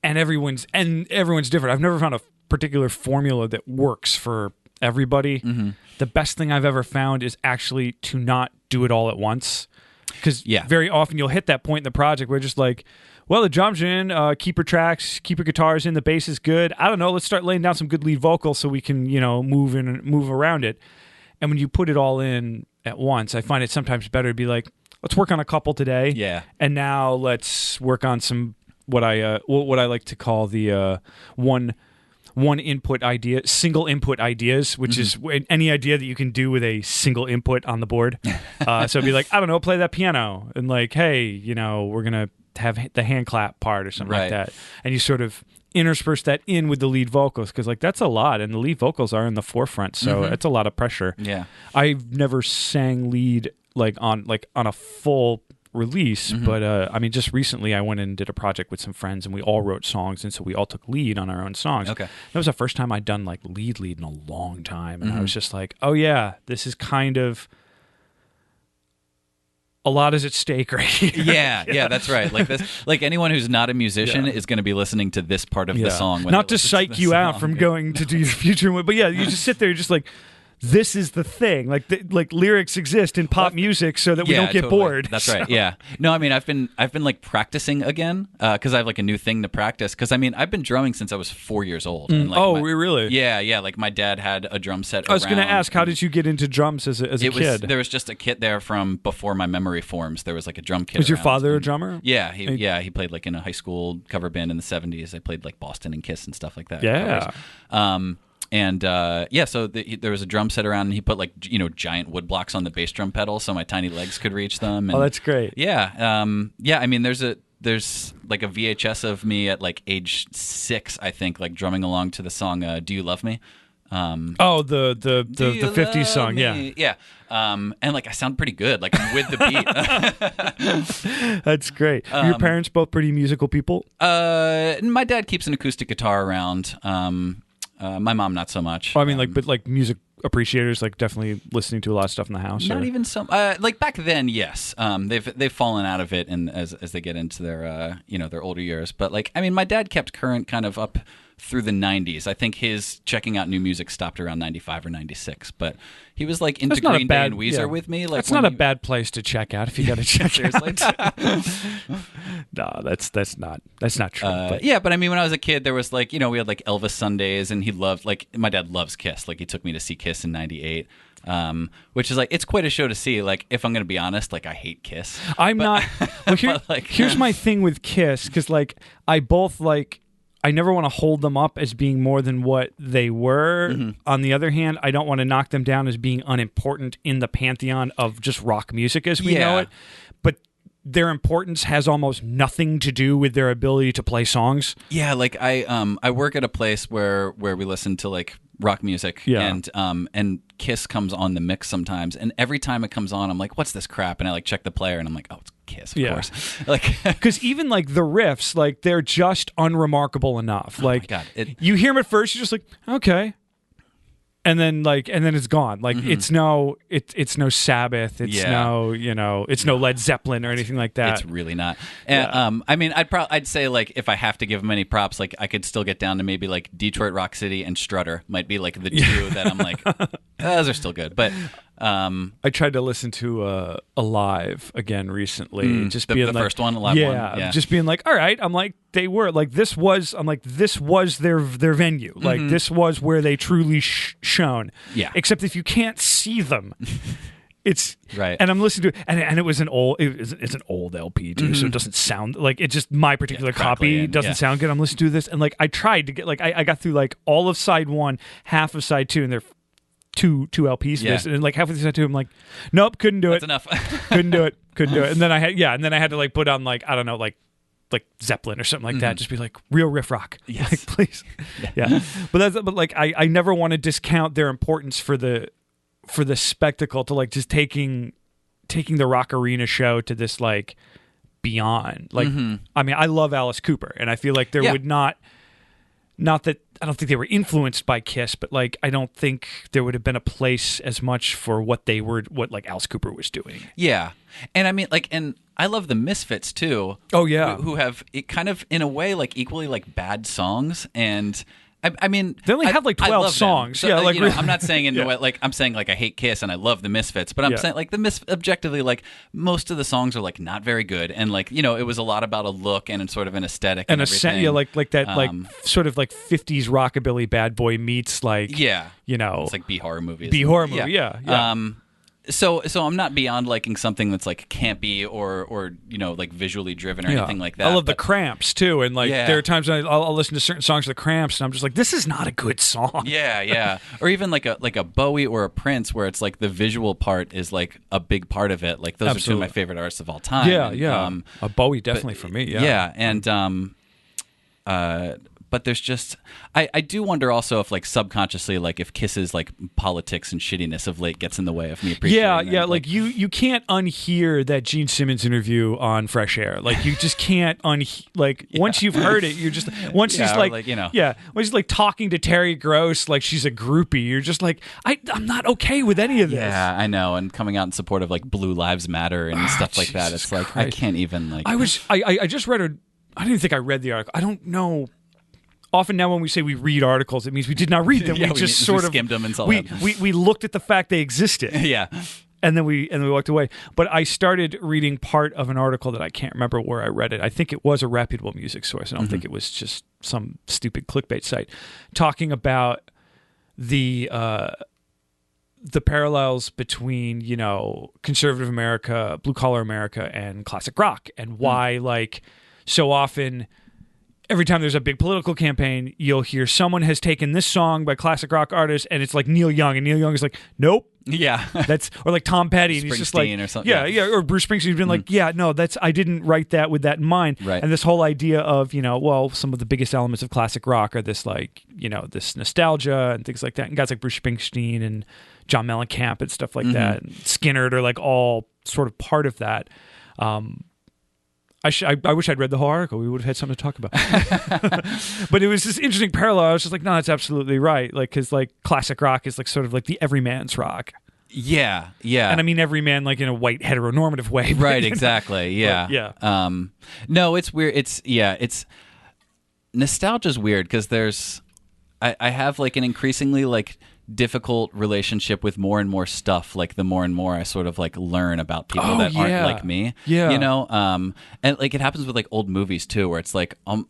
And everyone's different. I've never found a particular formula that works for everybody. Mm-hmm. The best thing I've ever found is actually to not do it all at once, because very often you'll hit that point in the project where just like, well, the drums are in, keep your tracks, keep your guitars in, the bass is good. I don't know, let's start laying down some good lead vocals so we can, move around it. And when you put it all in at once, I find it sometimes better to be like, let's work on a couple today. Yeah. And now let's work on some what I like to call the one input idea, single input ideas, which is any idea that you can do with a single input on the board. So it'd be like, I don't know, play that piano, and like, hey, we're gonna have the hand clap part or something like that, and you sort of intersperse that in with the lead vocals, because like that's a lot, and the lead vocals are in the forefront, so it's a lot of pressure. Yeah, I've never sang lead on a full release, but just recently I went and did a project with some friends, and we all wrote songs, and so we all took lead on our own songs. Okay, that was the first time I'd done like lead in a long time, and I was just like, oh yeah, this is kind of a lot is at stake right here. Yeah, that's right. Like this, like anyone who's not a musician is going to be listening to this part of the song. Not to psych you out from going to do your future, but you just sit there, you're just like, this is the thing. Like lyrics exist in pop music so that we don't get bored. That's right. Yeah. No, I mean, I've been like practicing again because I have like a new thing to practice. Because I mean, I've been drumming since I was 4 years old. And, like, really? Yeah. Like my dad had a drum set. I was going to ask, how did you get into drums as a kid? There was just a kit there from before my memory forms. There was like a drum kit. Was your father a drummer? Yeah. He played like in a high school cover band in the 70s. I played like Boston and Kiss and stuff like that. Yeah. And so there was a drum set around, and he put like giant wood blocks on the bass drum pedal so my tiny legs could reach them. And, that's great. Yeah, I mean, there's like a VHS of me at like age 6, I think, like drumming along to the song "Do You Love Me." The 50s song, yeah. And like I sound pretty good, like I'm with the beat. That's great. Your parents both pretty musical people? My dad keeps an acoustic guitar around. My mom, not so much. Oh, I mean, but music appreciators, like definitely listening to a lot of stuff in the house. Not even some. Like back then, yes. They've fallen out of it, and as they get into their their older years. But like, I mean, my dad kept current kind of up through the 90s. I think his checking out new music stopped around 95 or 96. But he was like into Green Day and Weezer with me. Like that's not a bad place to check out if you got to check seriously. No, that's not true. But I mean, when I was a kid, there was like we had like Elvis Sundays, and he loved my dad loves Kiss. Like he took me to see Kiss in '98. Which is like, it's quite a show to see. Like, if I'm going to be honest, like I hate Kiss. Well, here's my thing with Kiss, because like I never want to hold them up as being more than what they were. Mm-hmm. On the other hand, I don't want to knock them down as being unimportant in the pantheon of just rock music as we know it. But their importance has almost nothing to do with their ability to play songs. Yeah, like I work at a place where we listen to like rock music, and Kiss comes on the mix sometimes, and every time it comes on, I'm like, what's this crap? And I like check the player, and I'm like, oh, it's Kiss, of course. Like, because even like the riffs, like they're just unremarkable enough. Like, my God, you hear them at first, you're just like, okay. And then it's gone. Like it's no Sabbath. It's no, it's no Led Zeppelin or anything like that. It's really not. And I mean, I'd say like if I have to give them any props, like I could still get down to maybe like Detroit Rock City and Strutter might be like the two that I'm like, those are still good. But I tried to listen to Alive again recently. Just being the like, first one, Alive one. Yeah, just being like, all right. I'm like, they were like, this was their venue. Like this was where they truly shone. Yeah. Except if you can't see them. It's right, and I'm listening to it, and it was it's an old LP too, so it doesn't sound like it. Just my particular copy doesn't sound good. I'm listening to this, and like I tried to get like I got through like all of side 1, half of side 2, and they're two LPs for this, and like halfway through side 2, I'm like, nope, couldn't do it. That's enough. couldn't do it. And then I had to like put on like I don't know like Zeppelin or something like that. Just be like real riff rock, like please, But like I never want to discount their importance for the spectacle, to like just taking the Rock Arena show to this like beyond. Like I mean, I love Alice Cooper, and I feel like there would not that I don't think they were influenced by Kiss, but like I don't think there would have been a place as much for what like Alice Cooper was doing. Yeah. And I mean like, and I love the Misfits too. Oh yeah. Who have it kind of in a way like equally like bad songs, and I mean, they only have like 12 songs. So, like I'm not saying in the way like I'm saying like I hate Kiss and I love the Misfits, but I'm saying like objectively like most of the songs are like not very good, and like it was a lot about a look and sort of an aesthetic and everything. Like that like sort of like 50s rockabilly bad boy meets like it's like B-horror movies. So I'm not beyond liking something that's like campy or like visually driven or anything like that. I love the Cramps too, and like there are times when I'll listen to certain songs of the Cramps, and I'm just like, this is not a good song. Yeah. Or even like a Bowie or a Prince, where it's like the visual part is like a big part of it. Like those are two of my favorite artists of all time. A Bowie definitely for me. But there's just I do wonder also if like subconsciously like if Kiss's like politics and shittiness of late gets in the way of me appreciating them. Like you can't unhear that Gene Simmons interview on Fresh Air. Like you just can't once you've heard it, you're just once he's like once he's like talking to Terry Gross like she's a groupie, you're just like I'm not okay with any of this. Yeah, I know, and coming out in support of like Blue Lives Matter and stuff like that. It's like Christ. I can't even like I just read I didn't think I read the article. I don't know. Often now when we say we read articles, it means we did not read them. We just sort of skimmed them and saw them. We looked at the fact they existed. And then we walked away. But I started reading part of an article that I can't remember where I read it. I think it was a reputable music source. I don't think it was just some stupid clickbait site talking about the parallels between, conservative America, blue collar America, and classic rock, and why like so often every time there's a big political campaign, you'll hear someone has taken this song by classic rock artists, and it's like Neil Young, and Neil Young is like, nope. Yeah. Or like Tom Petty, and he's just like, or something. Or Bruce Springsteen's been like, no, I didn't write that with that in mind. Right. And this whole idea of, some of the biggest elements of classic rock are this like, this nostalgia and things like that. And guys like Bruce Springsteen and John Mellencamp and stuff like that, and Skinner are like all sort of part of that. I wish I'd read the whole article. We would have had something to talk about. But it was this interesting parallel. I was just like, no, that's absolutely right. Like, because like classic rock is like sort of like the everyman's rock. Yeah. And I mean everyman like in a white heteronormative way. Right, exactly. No, it's weird. It's nostalgia's weird because I have like an increasingly like difficult relationship with more and more stuff, like the more and more I sort of like learn about people that aren't like me. And like it happens with like old movies too, where it's like a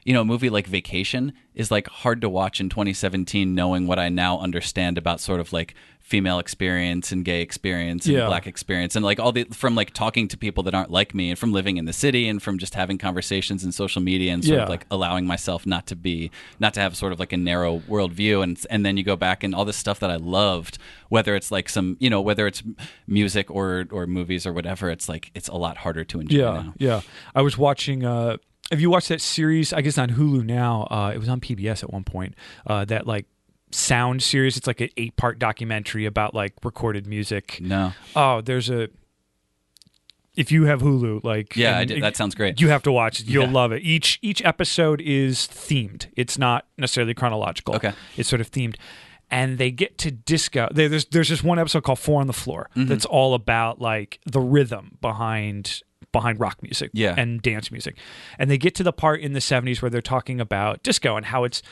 movie like Vacation is like hard to watch in 2017 knowing what I now understand about sort of like female experience and gay experience and black experience, and like all the from like talking to people that aren't like me, and from living in the city, and from just having conversations in social media, and sort of like allowing myself not to have sort of like a narrow worldview, and then you go back and all this stuff that I loved, whether it's like some, you know, whether it's music or movies or whatever, it's like it's a lot harder to enjoy now. Yeah. I was watching. Have you watched that series? I guess on Hulu now. It was on PBS at one point. That like sound series. It's like an 8-part documentary about like recorded music. No. Oh, there's a. If you have Hulu, like I did. That sounds great. You have to watch it. You'll love it. Each episode is themed. It's not necessarily chronological. Okay. It's sort of themed. And they get to disco. There's this one episode called 4 on the Floor that's all about like the rhythm behind rock music and dance music. And they get to the part in the 70s where they're talking about disco and how it's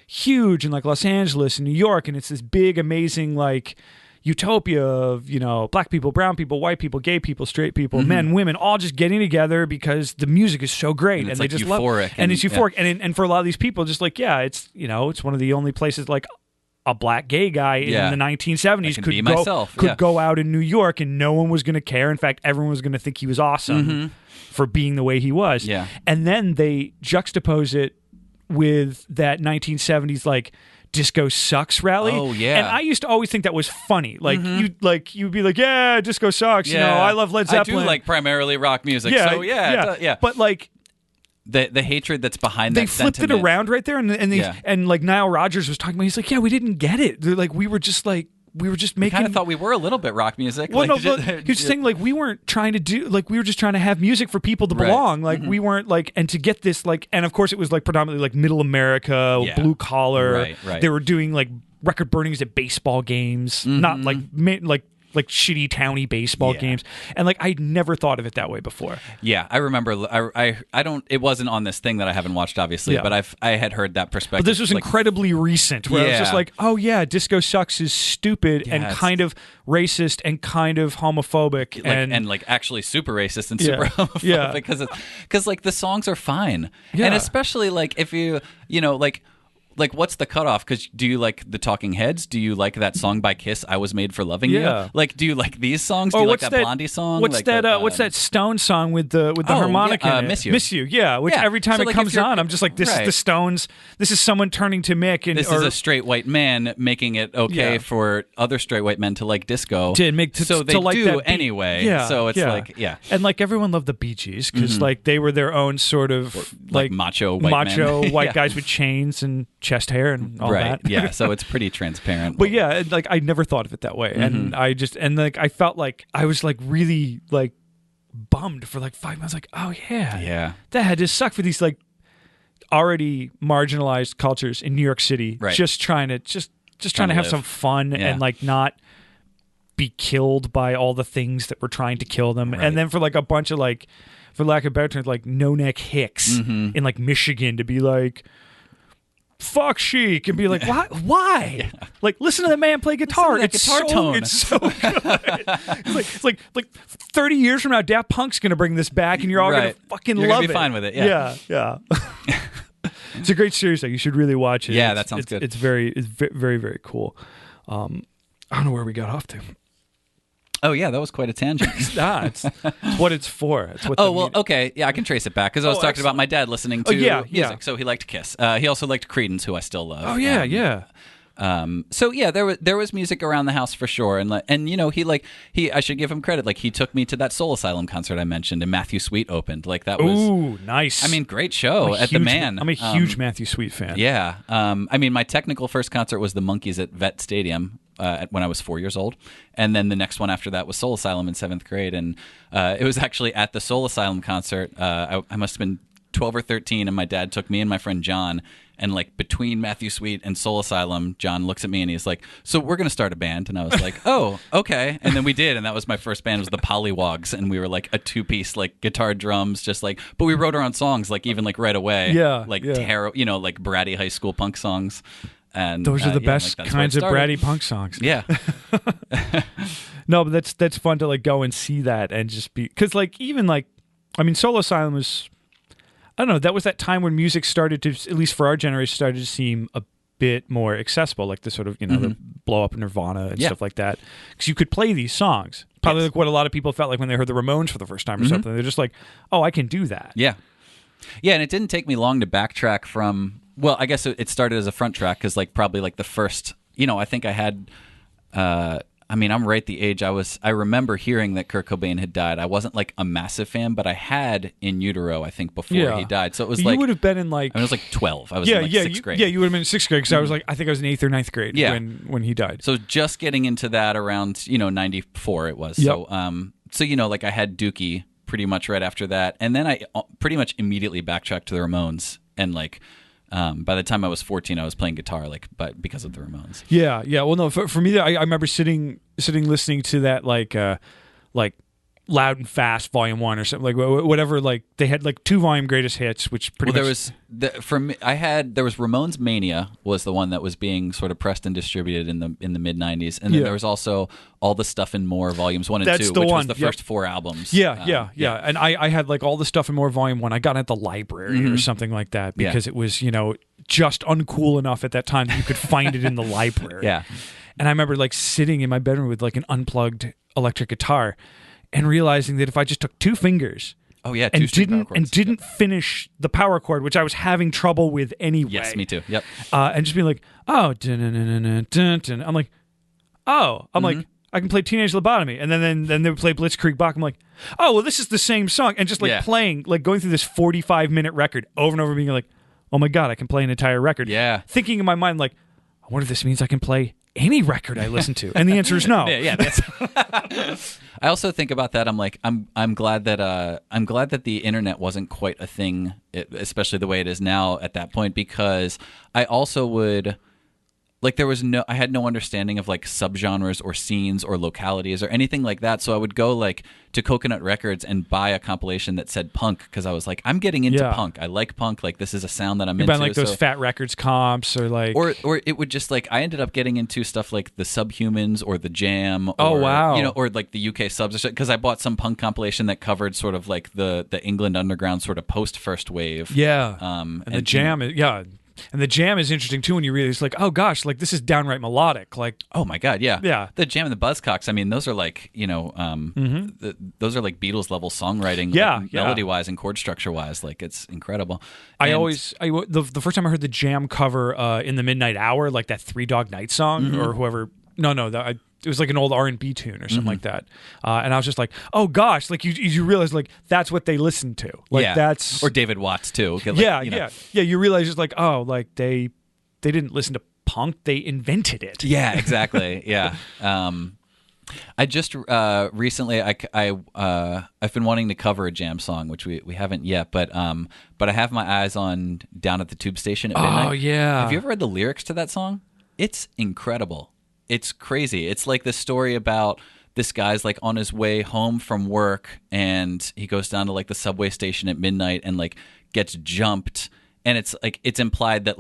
huge in like Los Angeles and New York, and it's this big, amazing like utopia of, you know, black people, brown people, white people, gay people, straight people, men, women, all just getting together because the music is so great, and they like just euphoric, love it. And it's euphoric. And for a lot of these people, just like, it's, you know, it's one of the only places like a black gay guy in the 1970s could go out in New York and no one was going to care. In fact, everyone was going to think he was awesome for being the way he was. Yeah. And then they juxtapose it with that 1970s like disco sucks rally. Oh yeah. And I used to always think that was funny. Like you'd be like, yeah, disco sucks. You know, I love Led Zeppelin. I do like primarily rock music. Yeah, so yeah. But like the hatred that's behind they that flipped sentiment. it around right there, and like Nile Rodgers was talking about. He's like, yeah, we didn't get it. They're like, we were just making. I kind of thought we were a little bit rock music. Well, like, no, he was saying like we weren't trying to do like we were just trying to have music for people to belong. Like we weren't like, and to get this like, and of course it was like predominantly like middle America, blue collar. Right. They were doing like record burnings at baseball games, not like shitty towny baseball games, and like I'd never thought of it that way before. Yeah, I remember. I don't. It wasn't on this thing that I haven't watched, obviously, but I had heard that perspective. But this was like, incredibly recent, where I was just like, oh yeah, disco sucks is stupid and kind of racist and kind of homophobic, and like actually super racist and super homophobic because like the songs are fine, and especially like if you know like what's the cutoff? Because do you like the Talking Heads? Do you like that song by Kiss, "I Was Made for Loving You"? Like, do you like these songs? Do you like that Blondie song? What's that? What's that Stone song with the harmonica? Miss You. Miss You. Yeah. Which every time it comes on, I'm just like, this is the Stones. This is someone turning to Mick, and this is a straight white man making it okay for other straight white men to like disco. So they to like do that anyway. Yeah. So it's like and like everyone loved the Bee Gees because like they were their own sort of like macho white guys with chains and chest hair and all that. Yeah, so it's pretty transparent. But yeah, like I never thought of it that way. And I felt like I was like really like bummed for like 5 months. Like, oh yeah. That had to suck for these like already marginalized cultures in New York City. Right. Just trying to have some fun and like not be killed by all the things that were trying to kill them. Right. And then for like a bunch of like, for lack of better terms, like no-neck hicks in like Michigan to be like, fuck Chic, and be like, why? Like, listen to the man play guitar. It's guitar tone. It's so good. it's like 30 years from now, Daft Punk's gonna bring this back, and you're all gonna fucking you're love gonna it. Be fine with it. Yeah. It's a great series, though. You should really watch it. Yeah, that sounds good. It's very, very cool. I don't know where we got off to. Oh yeah, that was quite a tangent. It's what it's for. It's what. Okay, yeah, I can trace it back because I was talking about my dad listening to music. So he liked Kiss. He also liked Creedence, who I still love. Oh yeah. So yeah, there was music around the house for sure, and you know he I should give him credit. Like he took me to that Soul Asylum concert I mentioned, and Matthew Sweet opened. Like that was nice. I mean, great show at the Man. I'm a huge Matthew Sweet fan. Yeah. I mean, my technical first concert was the Monkees at Vet Stadium. When I was 4 years old, and then the next one after that was Soul Asylum in 7th grade, and it was actually at the Soul Asylum concert. I must have been 12 or 13, and my dad took me and my friend John, and like between Matthew Sweet and Soul Asylum, John looks at me and he's like, "So we're gonna start a band," and I was like, "Oh, okay," and then we did, and that was my first band. Was the Pollywogs, and we were like a 2-piece, like guitar, drums, just like, but we wrote our own songs, like even like right away, like bratty high school punk songs. And those are the best kinds of bratty punk songs. Yeah. No, but that's fun to like go and see that and just be, because like even like, I mean, Soul Asylum was, I don't know, that was that time when music started to, at least for our generation, started to seem a bit more accessible, like the sort of, the blow up Nirvana and stuff like that. Because you could play these songs. Probably like what a lot of people felt like when they heard the Ramones for the first time or something. They're just like, oh, I can do that. Yeah. Yeah, and it didn't take me long to backtrack from, well, I guess it started as a front track because probably the first, I think I had, I'm right the age I remember hearing that Kurt Cobain had died. I wasn't a massive fan, but I had In Utero, I think, before he died. So it was you would have been in I was 12. I was in 6th grade. Yeah, you would have been in 6th grade because I think I was in 8th or 9th grade when he died. So just getting into that around, 94 it was. Yep. So, I had Dookie pretty much right after that. And then I pretty much immediately backtracked to the Ramones. And by the time I was 14, I was playing guitar, but because of the Ramones. Yeah. Well, no, for me, I remember sitting listening to that like Loud and Fast Volume 1 or something, whatever. They had 2 volume greatest hits, which pretty much. There was Ramones Mania was the one that was being sort of pressed and distributed in the mid 90s, and then there was also All the Stuff and More Volumes 1 and 2, which was the first 4 albums. Yeah. And I had All the Stuff and More Volume 1. I got it at the library or something like that because it was just uncool enough at that time that you could find it in the library. Yeah. And I remember sitting in my bedroom with an unplugged electric guitar and realizing that if I just took 2 fingers and didn't finish the power chord, which I was having trouble with anyway. Yes, me too. Yep. And just being like, oh, dun-dun-dun-dun-dun-dun. I'm like, oh, I can play Teenage Lobotomy, and then they would play Blitzkrieg Bach. I'm like, oh, well, this is the same song, and just playing, going through this 45-minute record over and over, being like, oh my god, I can play an entire record. Yeah. Thinking in my mind, I wonder if this means I can play any record I listen to, and the answer is no. I also think about that. I'm like, I'm glad that the internet wasn't quite a thing, especially the way it is now at that point, because I also would. I had no understanding of subgenres or scenes or localities or anything like that. So I would go to Coconut Records and buy a compilation that said punk because I was like, I'm getting into punk. I like punk. This is a sound that I'm into. Buying those Fat Records comps or or it would just I ended up getting into stuff like the Subhumans or the Jam. Or, oh wow. Or the UK Subs because I bought some punk compilation that covered sort of the England underground sort of post first wave. Yeah. And the Jam. And the Jam is interesting too when you realize oh gosh, this is downright melodic. Oh my god, yeah. Yeah. The Jam and the Buzzcocks, I mean, those are those are Beatles level songwriting, melody wise and chord structure wise. It's incredible. The first time I heard the Jam cover in the Midnight Hour, that Three Dog Night song or whoever. It was an old R&B tune or something like that. And I was just like, oh gosh, you realize that's what they listened to. That's or David Watts too. Yeah. You realize just they didn't listen to punk, they invented it. Yeah, exactly. Yeah. I just recently I've been wanting to cover a Jam song, which we haven't yet, but I have my eyes on Down at the Tube Station at Midnight. Oh yeah. Have you ever read the lyrics to that song? It's incredible. It's crazy. It's the story about this guy's on his way home from work and he goes down to the subway station at midnight and gets jumped, and it's implied that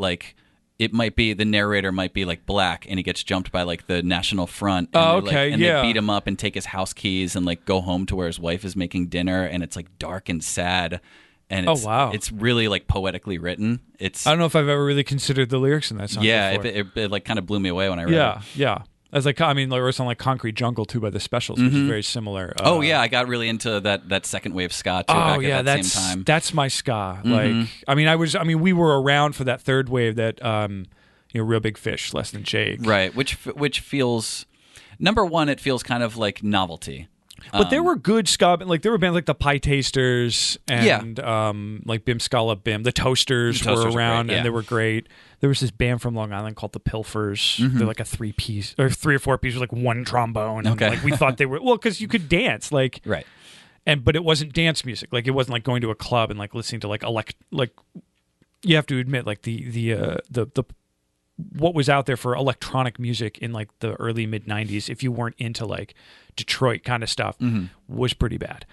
it might be the narrator might be black and he gets jumped by the National Front and and they beat him up and take his house keys and go home to where his wife is making dinner, and it's dark and sad. And it's really poetically written. I don't know if I've ever really considered the lyrics in that song. Yeah, it kind of blew me away when I read it. Yeah. As or something like Concrete Jungle too by the Specials, which is very similar. I got really into that second wave ska too back at that same time. That's my ska. We were around for that third wave that Real Big Fish, Less Than Jake. Right, which feels, number one, it feels kind of like novelty. But there were good ska, there were bands like the Pie Tasters and Bim Scala Bim. The Toasters were around and they were great. There was this band from Long Island called the Pilfers. They're a 3-piece or 3 or 4 piece with one trombone. And we thought they were because you could dance right. But it wasn't dance music. It wasn't going to a club and listening to you have to admit the what was out there for electronic music in the early mid 90s, if you weren't into Detroit kind of stuff, was pretty bad.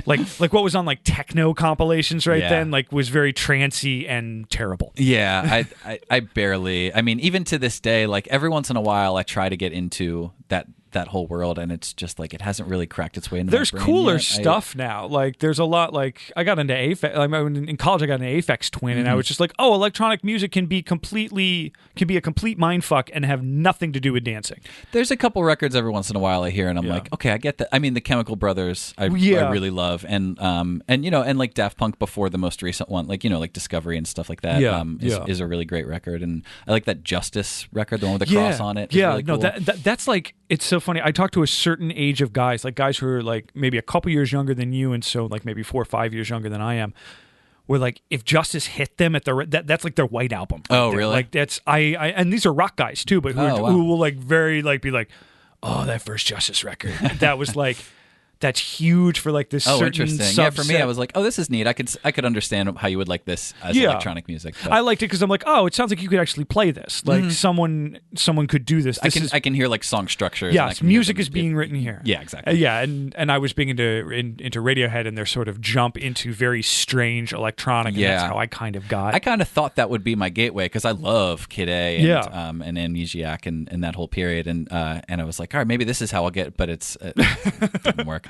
what was on techno compilations then was very trancey and terrible. Yeah, I barely. I mean, even to this day, every once in a while, I try to get into that that whole world, and it's just like it hasn't really cracked its way into There's my brain cooler yet. stuff now. Like there's a lot. Like I got into Aphex. In college, I got an Aphex Twin, and I was just like, oh, electronic music can be a complete mindfuck and have nothing to do with dancing. There's a couple records every once in a while I hear, and I'm like, okay, I get that. I mean, the Chemical Brothers, I really love, and like Daft Punk before the most recent one, like like Discovery and stuff like that. Is a really great record, and I like that Justice record, the one with the cross on it. Yeah, really cool. That's like, it's so funny. I talk to a certain age of guys, like guys who are like maybe a couple years younger than you, and so like maybe 4 or 5 years younger than I am. Where like if Justice hit them at that's like their white album. Oh, really? Like that's I and these are rock guys too, but who will like very like be like, oh, that first Justice record, that was like. That's huge for like this certain interesting. subset. Yeah, for me, I was like, oh, this is neat. I could understand how you would like this as electronic music. But. I liked it because I'm like, oh, it sounds like you could actually play this. Like someone could do this. I can hear like song structures. Yes, music is being written here. Yeah, exactly. Yeah, and I was big into Radiohead and their sort of jump into very strange electronic. And that's how I kind of got. I kind of thought that would be my gateway because I love Kid A and Amnesiac and that whole period, and I was like, all right, maybe this is how I'll get, but it didn't work.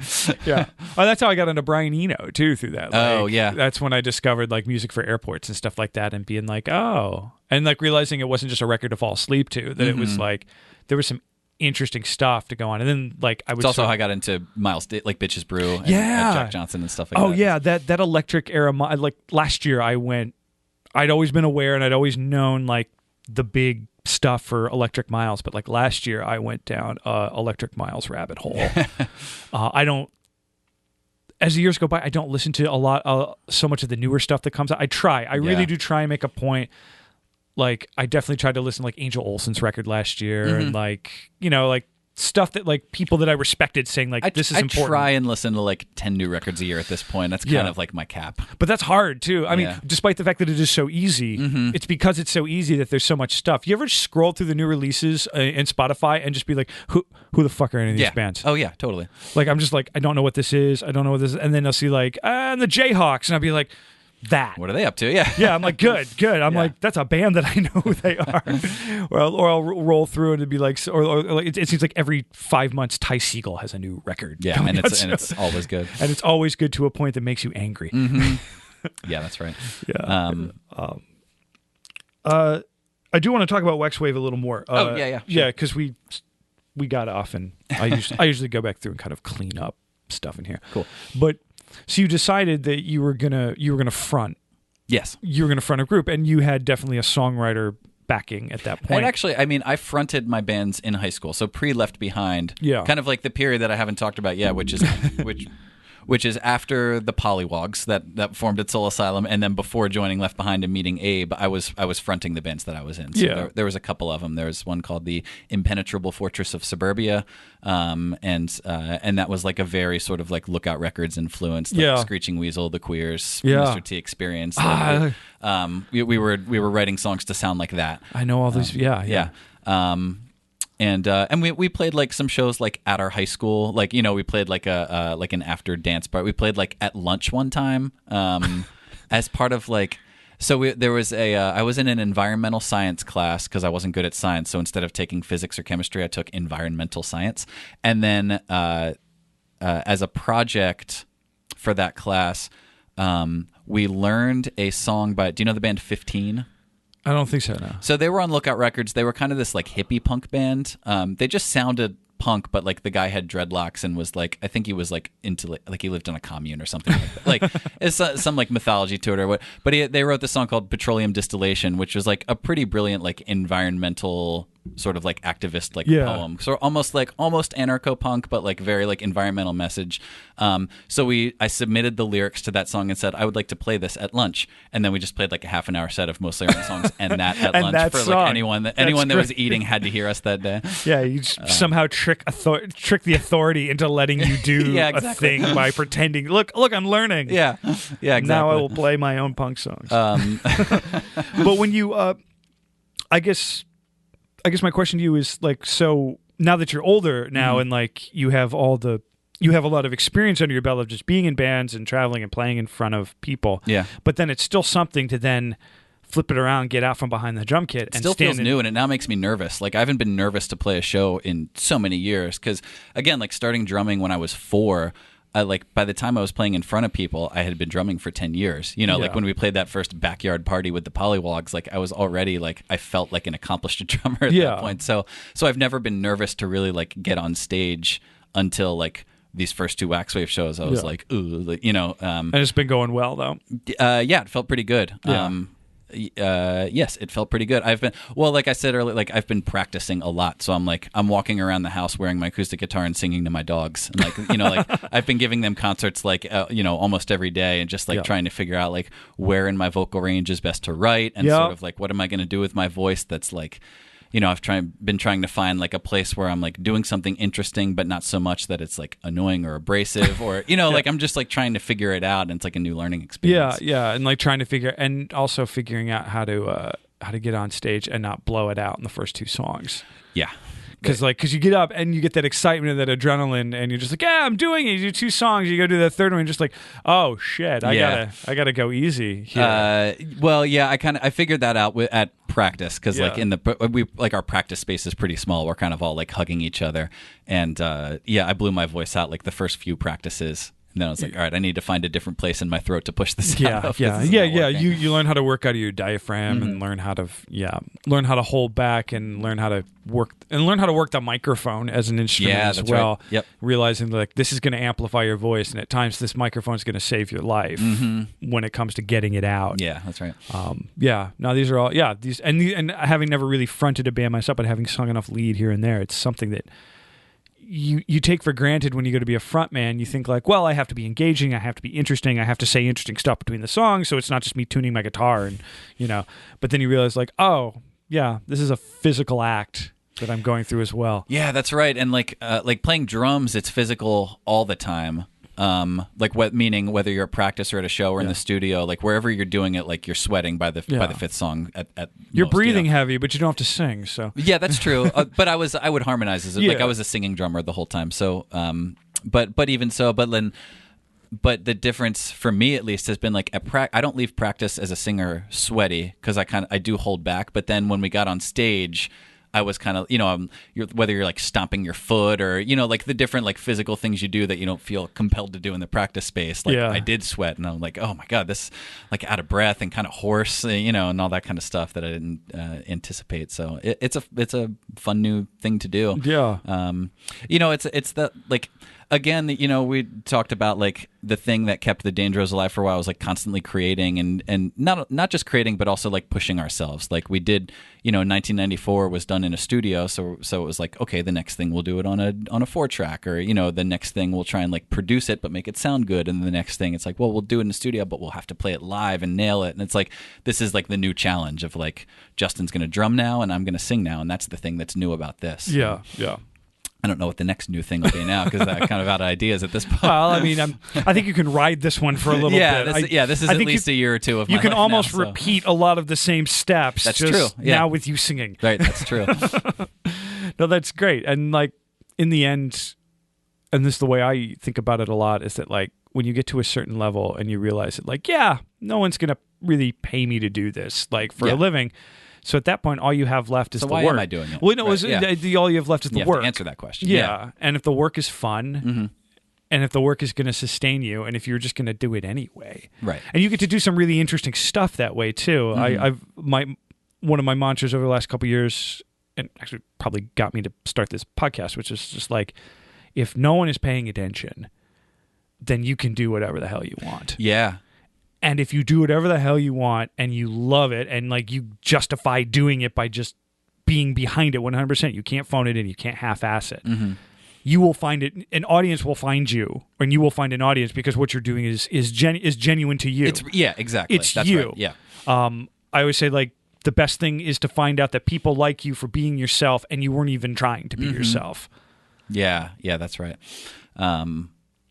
Yeah. Oh, that's how I got into Brian Eno too, through that. Like, yeah. That's when I discovered like music for airports and stuff like that, and being like, oh, and like realizing it wasn't just a record to fall asleep to, that it was like there was some interesting stuff to go on. And then like I was also how I got into Miles, like Bitches Brew and Jack Johnson and stuff like that. Oh yeah, that electric era. Like last year I'd always been aware and I'd always known like the big stuff for Electric Miles, but like last year I went down Electric Miles rabbit hole. I don't, as the years go by, I don't listen to a lot so much of the newer stuff that comes out. I really do try and make a point. Like I definitely tried to listen to like Angel Olsen's record last year and like like stuff that like people that I respected saying like this is important. I try and listen to like 10 new records a year at this point. That's kind of like my cap. But that's hard too. I mean, despite the fact that it is so easy, it's because it's so easy that there's so much stuff. You ever scroll through the new releases in Spotify and just be like, who the fuck are any of these bands? Oh yeah, totally. Like I'm just like, I don't know what this is. I don't know what this is. And then I'll see like, and the Jayhawks, and I'll be like, that. What are they up to? Yeah. Yeah, I'm like, good. I'm like, that's a band that I know who they are. or I'll roll through it and be like, or it seems like every 5 months Ty Segall has a new record. Yeah, and it's always good. And it's always good to a point that makes you angry. Yeah, that's right. Yeah. I do want to talk about Wax Wave a little more. Sure. Yeah, because we got off, and I usually go back through and kind of clean up stuff in here. Cool. But so you decided that you were gonna front. Yes. You were gonna front a group, and you had definitely a songwriter backing at that point. And actually, I mean, I fronted my bands in high school, so pre-Left Behind. Yeah. Kind of like the period that I haven't talked about yet, which is after the Polywogs that formed at Soul Asylum, and then before joining Left Behind and meeting Abe, I was fronting the bands that I was in. So there was a couple of them. There was one called the Impenetrable Fortress of Suburbia, and that was like a very sort of like Lookout Records influence, like Screeching Weasel, The Queers, Mr. T Experience. We were writing songs to sound like that. I know all these. Yeah. And we played like some shows like at our high school, like we played like an after dance part. We played like at lunch one time as part of like. So there was I was in an environmental science class because I wasn't good at science. So instead of taking physics or chemistry, I took environmental science. And then as a project for that class, we learned a song by. Do you know the band 15? I don't think so, no. So they were on Lookout Records. They were kind of this like hippie punk band. They just sounded punk, but like the guy had dreadlocks and was like, I think he was like into like he lived in a commune or something like that. Like it's some like mythology to it or what. But they wrote this song called Petroleum Distillation, which was like a pretty brilliant like environmental sort of like activist like poem. So almost anarcho-punk, but like very like environmental message. So I submitted the lyrics to that song and said, I would like to play this at lunch. And then we just played like a half an hour set of mostly our own songs and that at lunch for like anyone that was eating had to hear us that day. Yeah, you somehow trick the authority into letting you do a thing by pretending, look, I'm learning. Yeah, exactly. Now I will play my own punk songs. But when you, I guess my question to you is like, so now that you're older now and like you have a lot of experience under your belt of just being in bands and traveling and playing in front of people. Yeah. But then it's still something to then flip it around, get out from behind the drum kit, and still stand feels new, and it now makes me nervous. Like I haven't been nervous to play a show in so many years because, again, like starting drumming when I was 4. Like by the time I was playing in front of people, I had been drumming for 10 years. You know, like when we played that first backyard party with the Pollywogs, like I was already like I felt like an accomplished drummer at that point. So I've never been nervous to really like get on stage until like these first 2 Wax Wave shows. I was like, ooh, you know. And it's been going well though. Yeah, it felt pretty good. Yeah. Yes, it felt pretty good. Like I said earlier, like I've been practicing a lot. So I'm walking around the house wearing my acoustic guitar and singing to my dogs. And like, you know, like I've been giving them concerts like, you know, almost every day and just like trying to figure out like where in my vocal range is best to write and sort of like what am I going to do with my voice that's like, you know, I've been trying to find like a place where I'm like doing something interesting, but not so much that it's like annoying or abrasive or, you know, like I'm just like trying to figure it out and it's like a new learning experience. Yeah. And like trying to and also figuring out how to get on stage and not blow it out in the first 2 songs. Yeah. Because you get up and you get that excitement and that adrenaline and you're just like, yeah, I'm doing it. You do 2 songs, you go do the third one, and you're just like, oh shit, I gotta go easy here. Well, yeah, I figured that out at practice because like our practice space is pretty small. We're kind of all like hugging each other, and I blew my voice out like the first few practices. And then I was like, all right, I need to find a different place in my throat to push this out. Yeah. You learn how to work out of your diaphragm and learn how to hold back and learn how to work the microphone as an instrument as well. Right. Yep. Realizing like this is going to amplify your voice, and at times this microphone is going to save your life when it comes to getting it out. Yeah, that's right. No, these are all and having never really fronted a band myself, but having sung enough lead here and there, it's something that you take for granted when you go to be a front man. You think like, well, I have to be engaging, I have to be interesting, I have to say interesting stuff between the songs, so it's not just me tuning my guitar and, you know. But then you realize like, oh, yeah, this is a physical act that I'm going through as well. Yeah, that's right. And like playing drums, it's physical all the time. Meaning whether you're at practice or at a show or in the studio, like wherever you're doing it, like you're sweating by the 5th song. At you're most, breathing heavy, but you don't have to sing. So yeah, that's true. But I would harmonize like I was a singing drummer the whole time. So but even so, but the difference for me at least has been like I don't leave practice as a singer sweaty because I do hold back. But then when we got on stage, I was kind of, you know, whether you're like stomping your foot or, you know, like the different like physical things you do that you don't feel compelled to do in the practice space. Like I did sweat and I'm like, oh my God, this like out of breath and kind of hoarse, you know, and all that kind of stuff that I didn't anticipate. So it's a fun new thing to do. Yeah. You know, it's that like, again, you know, we talked about like the thing that kept the Dangeros alive for a while was like constantly creating and not just creating, but also like pushing ourselves. Like we did, you know, 1994 was done in a studio, so it was like, okay, the next thing we'll do it on a 4-track, or you know, the next thing we'll try and like produce it but make it sound good, and the next thing it's like, well, we'll do it in the studio, but we'll have to play it live and nail it. And it's like this is like the new challenge of like Justin's going to drum now and I'm going to sing now, and that's the thing that's new about this. Yeah. I don't know what the next new thing will be now because I'm kind of out of ideas at this point. Well, I mean, I think you can ride this one for a little bit. This is at least a year or two of my life. You can almost now, repeat a lot of the same steps. That's just true. Yeah. Now with you singing. Right, that's true. No, that's great. And like in the end, and this is the way I think about it a lot, is that like when you get to a certain level and you realize that like, yeah, no one's going to really pay me to do this like for a living. So at that point, all you have left is the work. So why am I doing it? Well, no, all you have left is the work. You have to answer that question. Yeah. And if the work is fun, and if the work is going to sustain you, and if you're just going to do it anyway, right? And you get to do some really interesting stuff that way too. One of my mantras over the last couple of years, and actually probably got me to start this podcast, which is just like, if no one is paying attention, then you can do whatever the hell you want. Yeah. And if you do whatever the hell you want and you love it and like you justify doing it by just being behind it 100%, you can't phone it in, you can't half-ass it. You will find it, an audience will find you, and you will find an audience because what you're doing is genuine to you. Exactly. It's That's you. Right. Yeah. I always say like the best thing is to find out that people like you for being yourself and you weren't even trying to be yourself. Yeah, that's right.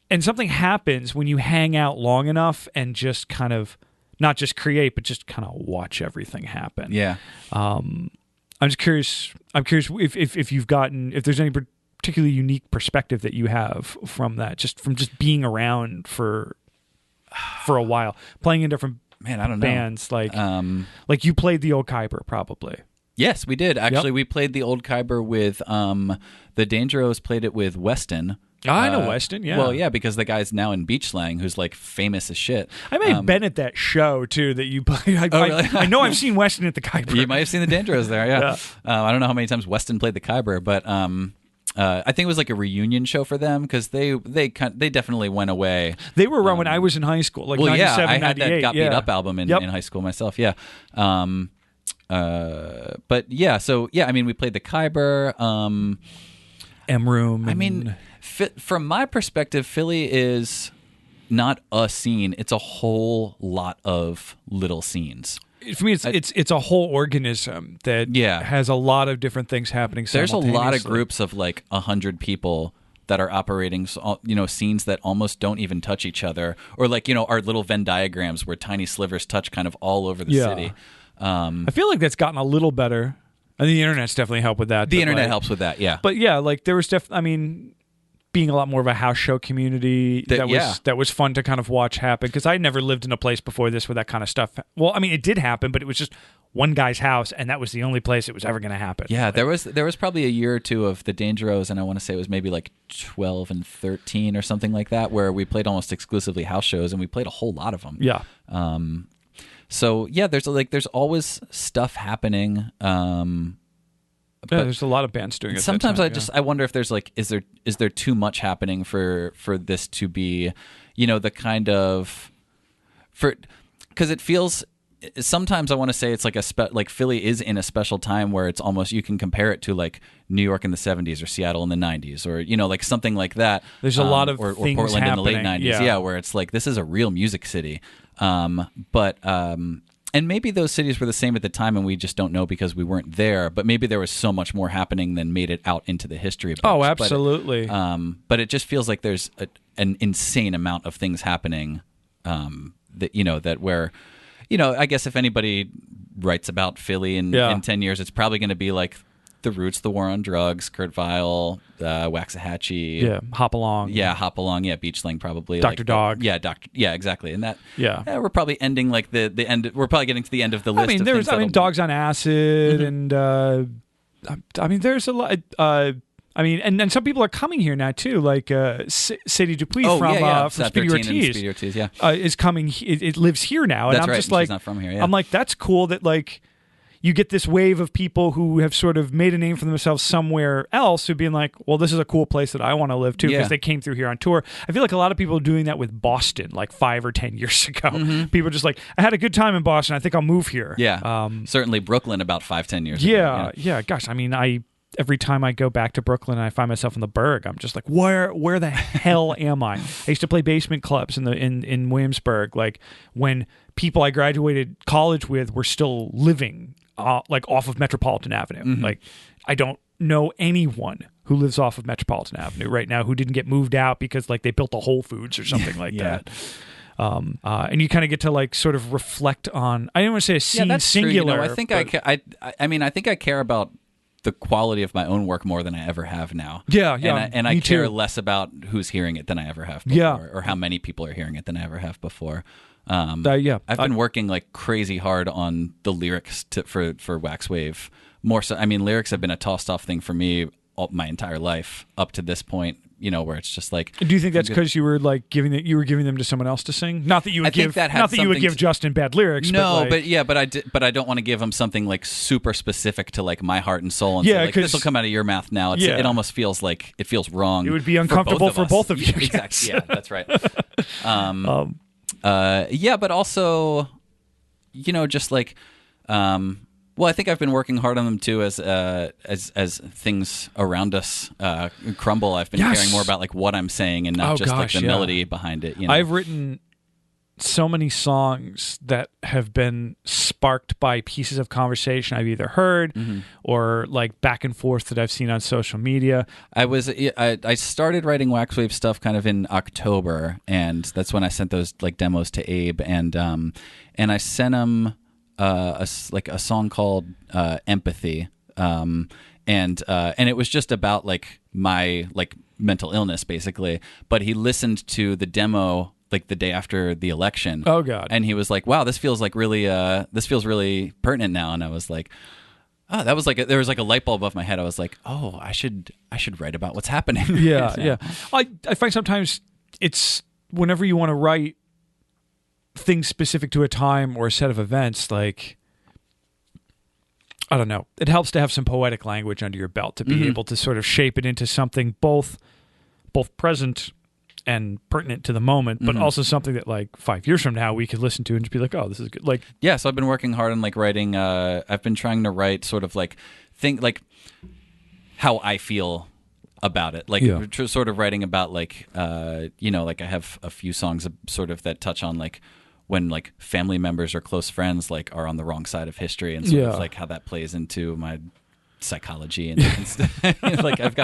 And something happens when you hang out long enough and just kind of not just create, but just kind of watch everything happen. Yeah. I'm just curious. I'm curious if there's any particularly unique perspective that you have from that, just being around for a while, playing in different Man, I don't know. bands like you played the old Khyber probably. Yes, we did. Actually, we played the old Khyber with the Dangeros played it with Weston. I know Weston, yeah. Well, yeah, because the guy's now in Beach Slang, who's like famous as shit. I may have been at that show too that you played. Really? I know I've seen Weston at the Khyber. You might have seen the Dangeros there, yeah. I don't know how many times Weston played the Khyber, but I think it was like a reunion show for them because they definitely went away. They were around when I was in high school, like 97, I had 98. that Got Beat Up album in high school myself, yeah. But yeah, so yeah, I mean, we played the Khyber, M Room. I mean, from my perspective, Philly is not a scene; it's a whole lot of little scenes. For me, it's a whole organism that has a lot of different things happening simultaneously. There's a lot of groups of like 100 people that are operating, scenes that almost don't even touch each other, or like our little Venn diagrams where tiny slivers touch kind of all over the city. I feel like that's gotten a little better. And the internet's definitely helped with that. The internet helps with that, yeah. But yeah, like there was being a lot more of a house show community that was fun to kind of watch happen because I'd never lived in a place before this where that kind of stuff. Well, I mean, it did happen, but it was just one guy's house, and that was the only place it was ever going to happen. Yeah, there was probably a year or two of the Dangeros, and I want to say it was maybe like 12 and 13 or something like that, where we played almost exclusively house shows, and we played a whole lot of them. Yeah. So yeah, there's always stuff happening. There's a lot of bands doing it. Sometimes I wonder if there's like is there too much happening for this to be, the kind of because it feels. Sometimes I want to say it's like like Philly is in a special time where it's almost you can compare it to like New York in the 70s or Seattle in the 90s or like something like that. There's a lot of or things Portland happening. in the late 90s, where it's like this is a real music city. And maybe those cities were the same at the time, and we just don't know because we weren't there. But maybe there was so much more happening than made it out into the history books. Oh, absolutely. But it just feels like there's an insane amount of things happening. That where, I guess if anybody writes about Philly in 10 years, it's probably going to be like The Roots, The War on Drugs, Kurt Vile, Waxahachie, Hop Along, Beach Slang probably, Dr. Dog, exactly, and that we're probably ending like the end. We're probably getting to the end of the list. I mean, Dogs on Acid, and there's a lot. And some people are coming here now too, like Sadie Dupuis from Speedy Ortiz, is coming. It lives here now, and that's I'm right. just like, she's not from here. Yeah. I'm like, that's cool that like. You get this wave of people who have sort of made a name for themselves somewhere else who being like, well, this is a cool place that I want to live too because they came through here on tour. I feel like a lot of people are doing that with Boston like 5 or 10 years ago. Mm-hmm. People are just like, I had a good time in Boston. I think I'll move here. Yeah. Certainly Brooklyn about 5-10 years ago. Yeah. Gosh, I mean, every time I go back to Brooklyn and I find myself in the Burgh, I'm just like, where the hell am I? I used to play basement clubs in Williamsburg, like when people I graduated college with were still living like off of Metropolitan Avenue. Mm-hmm. Like I don't know anyone who lives off of Metropolitan Avenue right now who didn't get moved out because like they built a Whole Foods or something like that. And you kind of get to like sort of reflect on. I don't want to say a scene that's singular. True. I think I think I care about the quality of my own work more than I ever have now. Yeah. And I care less about who's hearing it than I ever have before, or how many people are hearing it than I ever have before. I've been working like crazy hard on the lyrics for Wax Wave. More so, I mean, lyrics have been a tossed off thing for me my entire life up to this point. Where it's just like. Do you think that's because you were like giving them to someone else to sing? Not that you would give Justin bad lyrics. No, but I don't want to give him something like super specific to like my heart and soul. And say, like, this will come out of your mouth now. It almost feels like it feels wrong. It would be uncomfortable for both of you. Exactly. Yeah, that's right. But also, just like, well, I think I've been working hard on them too as things around us crumble. I've been caring more about like what I'm saying and not like the melody behind it. I've written so many songs that have been sparked by pieces of conversation I've either heard or like back and forth that I've seen on social media. I started writing Wax Wave stuff kind of in October, and that's when I sent those like demos to Abe, and I sent him a song called Empathy, and it was just about like my like mental illness basically, but he listened to the demo like the day after the election. Oh God! And he was like, "Wow, this feels like really this feels really pertinent now." And I was like, "Oh, that was like there was like a light bulb above my head." I was like, "Oh, I should write about what's happening." Yeah, yeah. I find sometimes it's whenever you want to write things specific to a time or a set of events, like, I don't know, it helps to have some poetic language under your belt to be able to sort of shape it into something both present and pertinent to the moment, but also something that like 5 years from now we could listen to and just be like, oh, this is good. Like, yeah, so I've been working hard on like writing. I've been trying to write sort of like how I feel about it, like sort of writing about like like I have a few songs sort of that touch on like when like family members or close friends like are on the wrong side of history and sort of like how that plays into my psychology and like I've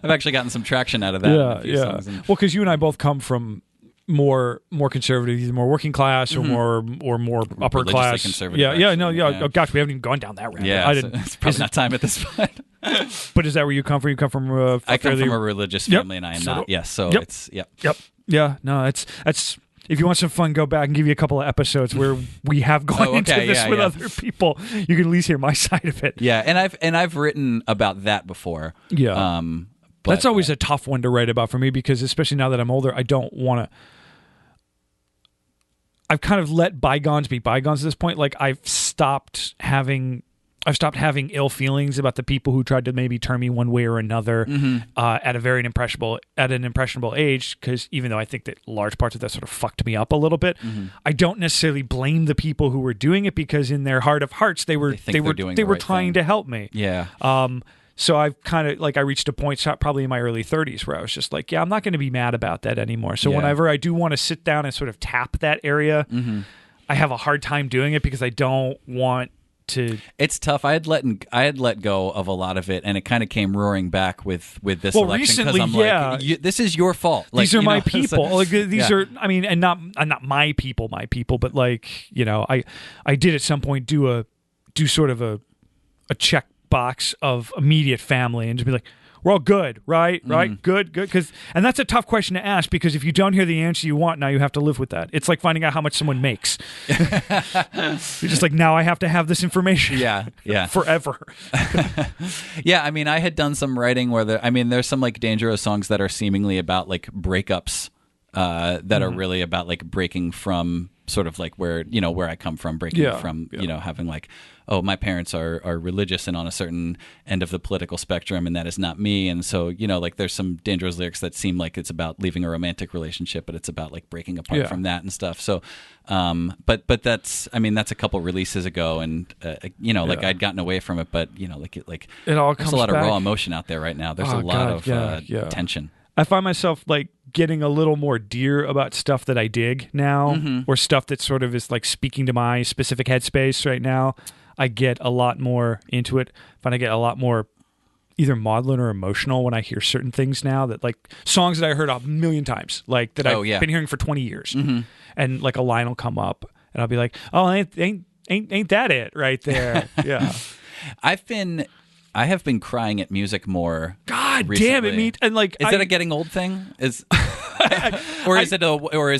actually gotten some traction out of that. Songs and, well, because you and I both come from more conservative, either more working class or more upper class. Conservative. Oh gosh, we haven't even gone down that route. Yeah, it's probably not time at this point. But is that where you come from? You come from I come from a religious family, and I am not. Yes, so it's yeah. No, it's. If you want some fun, go back and give you a couple of episodes where we have gone into this with other people. You can at least hear my side of it. Yeah, and I've written about that before. Yeah, but that's always a tough one to write about for me because especially now that I'm older, I don't want to. I've kind of let bygones be bygones at this point. Like I've stopped having ill feelings about the people who tried to maybe turn me one way or another at an impressionable age. Because even though I think that large parts of that sort of fucked me up a little bit, I don't necessarily blame the people who were doing it because in their heart of hearts they were trying to help me. Yeah. So I've kind of like I reached a point probably in my early 30s where I was just like, yeah, I'm not going to be mad about that anymore. So whenever I do want to sit down and sort of tap that area, I have a hard time doing it because I don't want to. It's tough. I had let go of a lot of it, and it kind of came roaring back with this election because I'm like, this is your fault. Like, these are my people. Like, these are, I mean, and not my people, but like, I did at some point do sort of a check box of immediate family and just be like, we're all good, right? Good. And that's a tough question to ask because if you don't hear the answer you want, now you have to live with that. It's like finding out how much someone makes. You're just like, now I have to have this information. Yeah. Forever. Yeah, I mean, I had done some writing where there's some like Dangerous songs that are seemingly about like breakups that are really about like breaking from sort of like where I come from, breaking from having like, oh, my parents are religious and on a certain end of the political spectrum, and that is not me. And so like there's some Dangerous lyrics that seem like it's about leaving a romantic relationship, but it's about like breaking apart from that and stuff. So but that's a couple releases ago, and like I'd gotten away from it, but it all comes there's a lot back. of raw emotion out there right now. There's a lot of tension. I find myself like getting a little more dear about stuff that I dig now, or stuff that sort of is like speaking to my specific headspace right now. I get a lot more into it. I get a lot more either maudlin or emotional when I hear certain things now, that like songs that I heard a million times, like that I've been hearing for 20 years, and like a line will come up and I'll be like, oh, ain't that it right there? Yeah. I have been crying at music more. God recently. damn it, me! And like, is that a getting old thing? Or is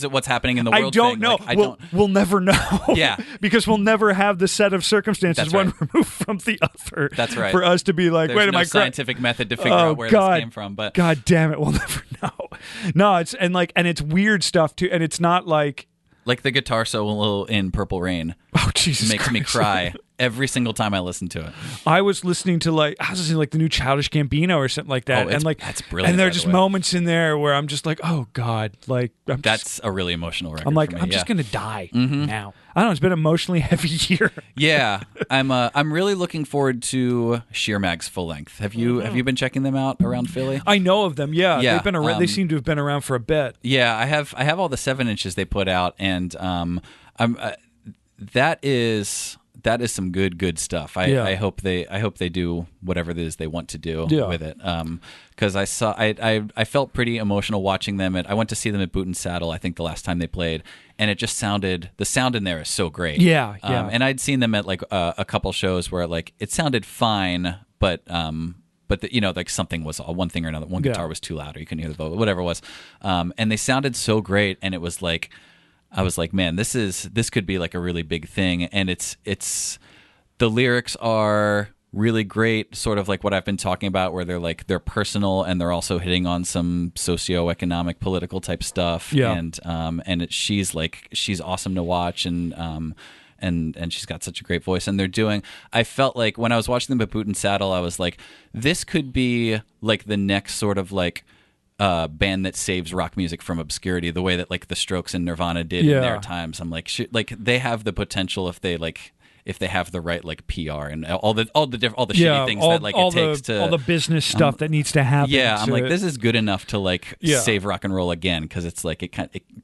it what's happening in the world? I don't know. Like, we'll never know. Yeah, because we'll never have the set of circumstances one removed from the other. That's right. For us to be like, there's no scientific method to figure out where this came from. But God damn it, we'll never know. No, it's and it's weird stuff too, and it's not like the guitar solo in Purple Rain. Oh Jesus! Makes me cry every single time I listen to it. I was listening to the new Childish Gambino or something like that, and like that's brilliant. And there are just moments in there where I'm just like, oh God, like that's a really emotional record. I'm like, for me. I'm just gonna die now. I don't know. It's been an emotionally heavy year. Yeah, I'm really looking forward to Sheer Mag's full length. Have you been checking them out around Philly? I know of them. Yeah. They've been around. They seem to have been around for a bit. Yeah, I have all the 7-inches they put out, and that is some good stuff. I hope they do whatever it is they want to do with it. Because I felt pretty emotional watching them. I went to see them at Boot and Saddle, I think the last time they played, and it just the sound in there is so great. Yeah. And I'd seen them at like a couple shows where like it sounded fine, but but like something was one thing or another. One guitar was too loud, or you couldn't hear the vocal, whatever it was. And they sounded so great, and it was like, I was like, man, this could be like a really big thing. And it's the lyrics are really great, sort of like what I've been talking about, where they're personal, and they're also hitting on some socioeconomic, political type stuff. Yeah. And she's awesome to watch, and she's got such a great voice. And I felt like when I was watching them at Boot and Saddle, I was like, this could be like the next sort of like band that saves rock music from obscurity, the way that like the Strokes and Nirvana did in their times. I'm like, they have the potential if they have the right like PR and all the shitty things that like it takes to all the business stuff that needs to happen. Yeah, I'm like, this is good enough to like save rock and roll again, because it's like it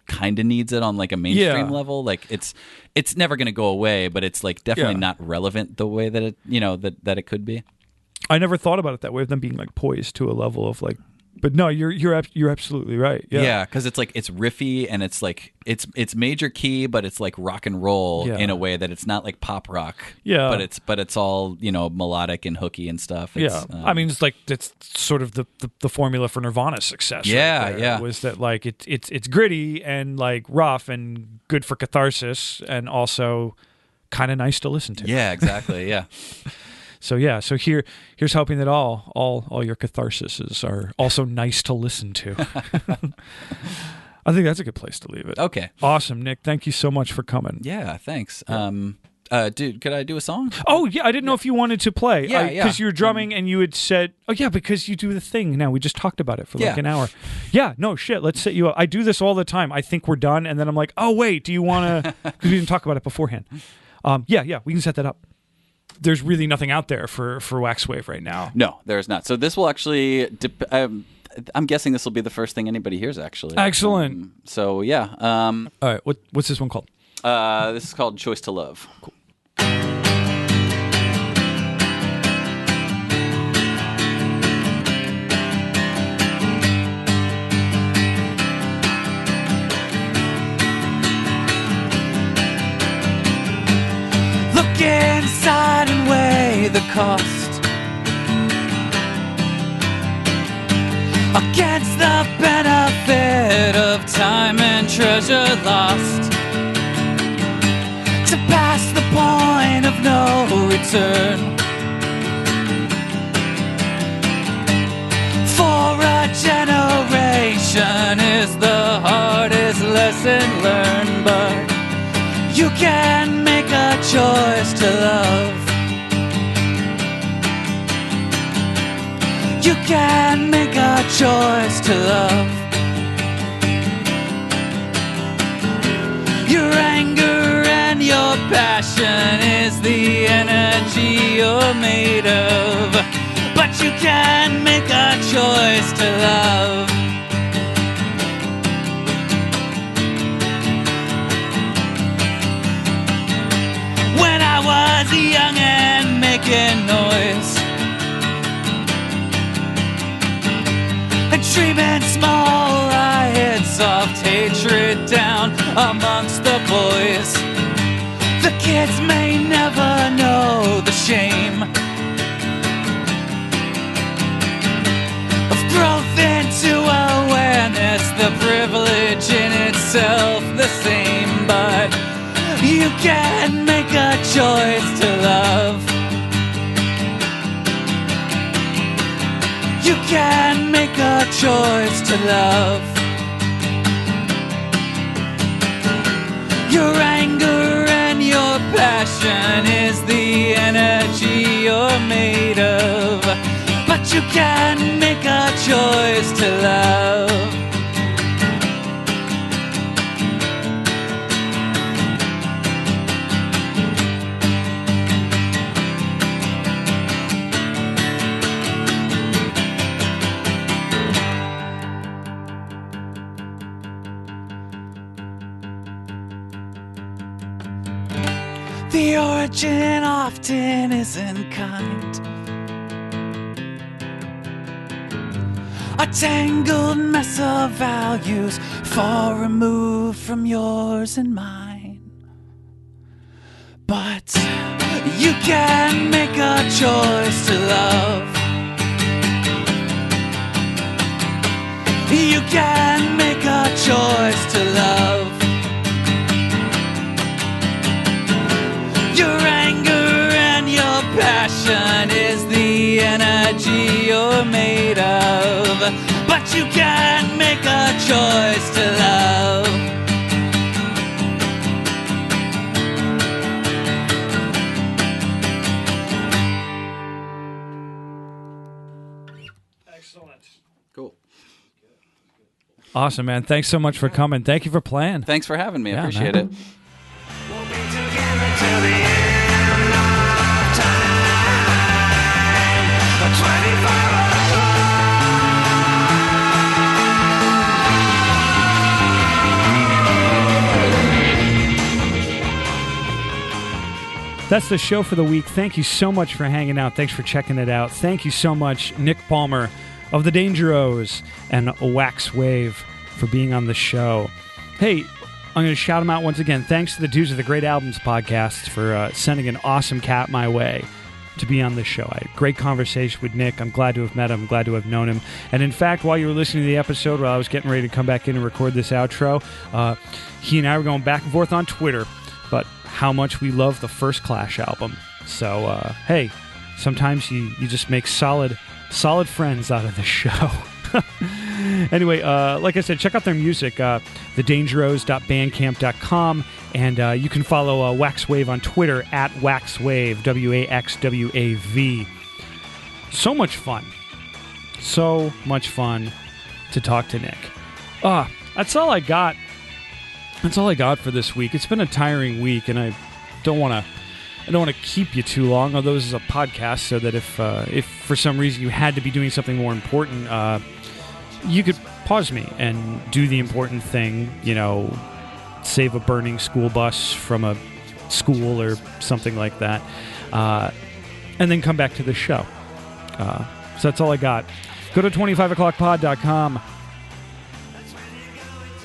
kind of needs it on like a mainstream level. Like it's never going to go away, but it's like definitely not relevant the way that it that it could be. I never thought about it that way, of them being like poised to a level of like. But no, you're absolutely right. Yeah, because it's like it's riffy, and it's like it's major key, but it's like rock and roll in a way that it's not like pop rock. Yeah, but it's all melodic and hooky and stuff. I mean, it's like it's sort of the formula for Nirvana's success. Yeah. Was that like it's gritty and like rough and good for catharsis, and also kind of nice to listen to. Yeah, exactly. Yeah. So here's hoping that all your catharsises are also nice to listen to. I think that's a good place to leave it. Okay. Awesome, Nick. Thank you so much for coming. Yeah, thanks. Dude, could I do a song? Oh, yeah, I didn't know if you wanted to play. Yeah. Because you were drumming and you had said, oh, yeah, because you do the thing now. We just talked about it for like an hour. Yeah, no, shit, let's set you up. I do this all the time. I think we're done, and then I'm like, oh, wait, do you want to, because we didn't talk about it beforehand. Yeah, we can set that up. There's really nothing out there for Wax Wave right now. No, there's not. So this will actually, I'm guessing this will be the first thing anybody hears, actually. Excellent. So, yeah. All right, what's this one called? This is called Choice to Love. Cool. Look inside and weigh the cost against the benefit of time and treasure lost, to pass the point of no return. For a generation is the hardest lesson learned, but you can make a choice to love. You can make a choice to love. Your anger and your passion is the energy you're made of, but you can make a choice to love. When I was young and making noise and dreaming small, I hid soft hatred down amongst the boys. The kids may never know the shame of growth into awareness, the privilege in itself the same, but you can make a choice to love. You can make a choice to love. Your anger and your passion is the energy you're made of, but you can make a choice to love. The origin often isn't kind, a tangled mess of values far removed from yours and mine. But you can make a choice to love. You can make a choice to love. Your anger and your passion is the energy you're made of. But you can make a choice to love. Excellent. Cool. Awesome, man. Thanks so much for coming. Thank you for playing. Thanks for having me. I Yeah, appreciate man. it. We'll be together till the end of time. 25 That's the show for the week. Thank you so much for hanging out. Thanks for checking it out. Thank you so much, Nick Palmer of the Dangeros and Wax Wave for being on the show. Hey, I'm going to shout them out once again. Thanks to the dudes of the Great Albums podcast for sending an awesome cat my way to be on the show. I had a great conversation with Nick. I'm glad to have met him. I'm glad to have known him. And in fact, while you were listening to the episode, while I was getting ready to come back in and record this outro, he and I were going back and forth on Twitter, but how much we love the first Clash album. So, hey, sometimes you just make solid friends out of the show. Anyway, like I said, check out their music, thedangeros.bandcamp.com, and you can follow Wax Wave on Twitter at Wax Wave, WAXWAV. So much fun. So much fun to talk to Nick. That's all I got. That's all I got for this week. It's been a tiring week, and I don't want to keep you too long. Although this is a podcast, so that if for some reason you had to be doing something more important, you could pause me and do the important thing. You know, save a burning school bus from a school or something like that, and then come back to the show. So that's all I got. Go to 25o'clockpod.com.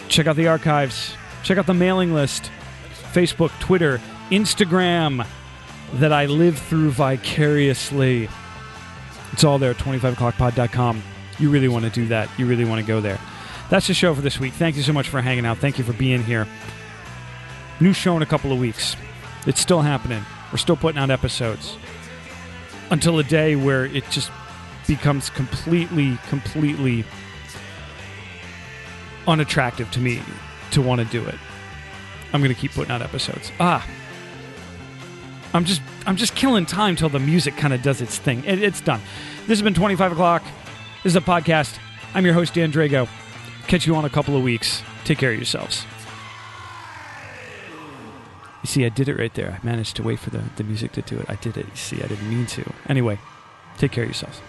Check out the archives. Check out the mailing list, Facebook, Twitter, Instagram, that I live through vicariously. It's all there at 25o'clockpod.com. You really want to do that. You really want to go there. That's the show for this week. Thank you so much for hanging out. Thank you for being here. New show in a couple of weeks. It's still happening. We're still putting out episodes. Until a day where it just becomes completely unattractive to me to want to do it. I'm going to keep putting out episodes. I'm just killing time till the music kind of does its thing. It's done. This has been 25 o'clock. This is a podcast. I'm your host, Dan Drago. Catch you on a couple of weeks. Take care of yourselves. You see, I did it right there. I managed to wait for the music to do it. I did it. You see, I didn't mean to. Anyway, take care of yourselves.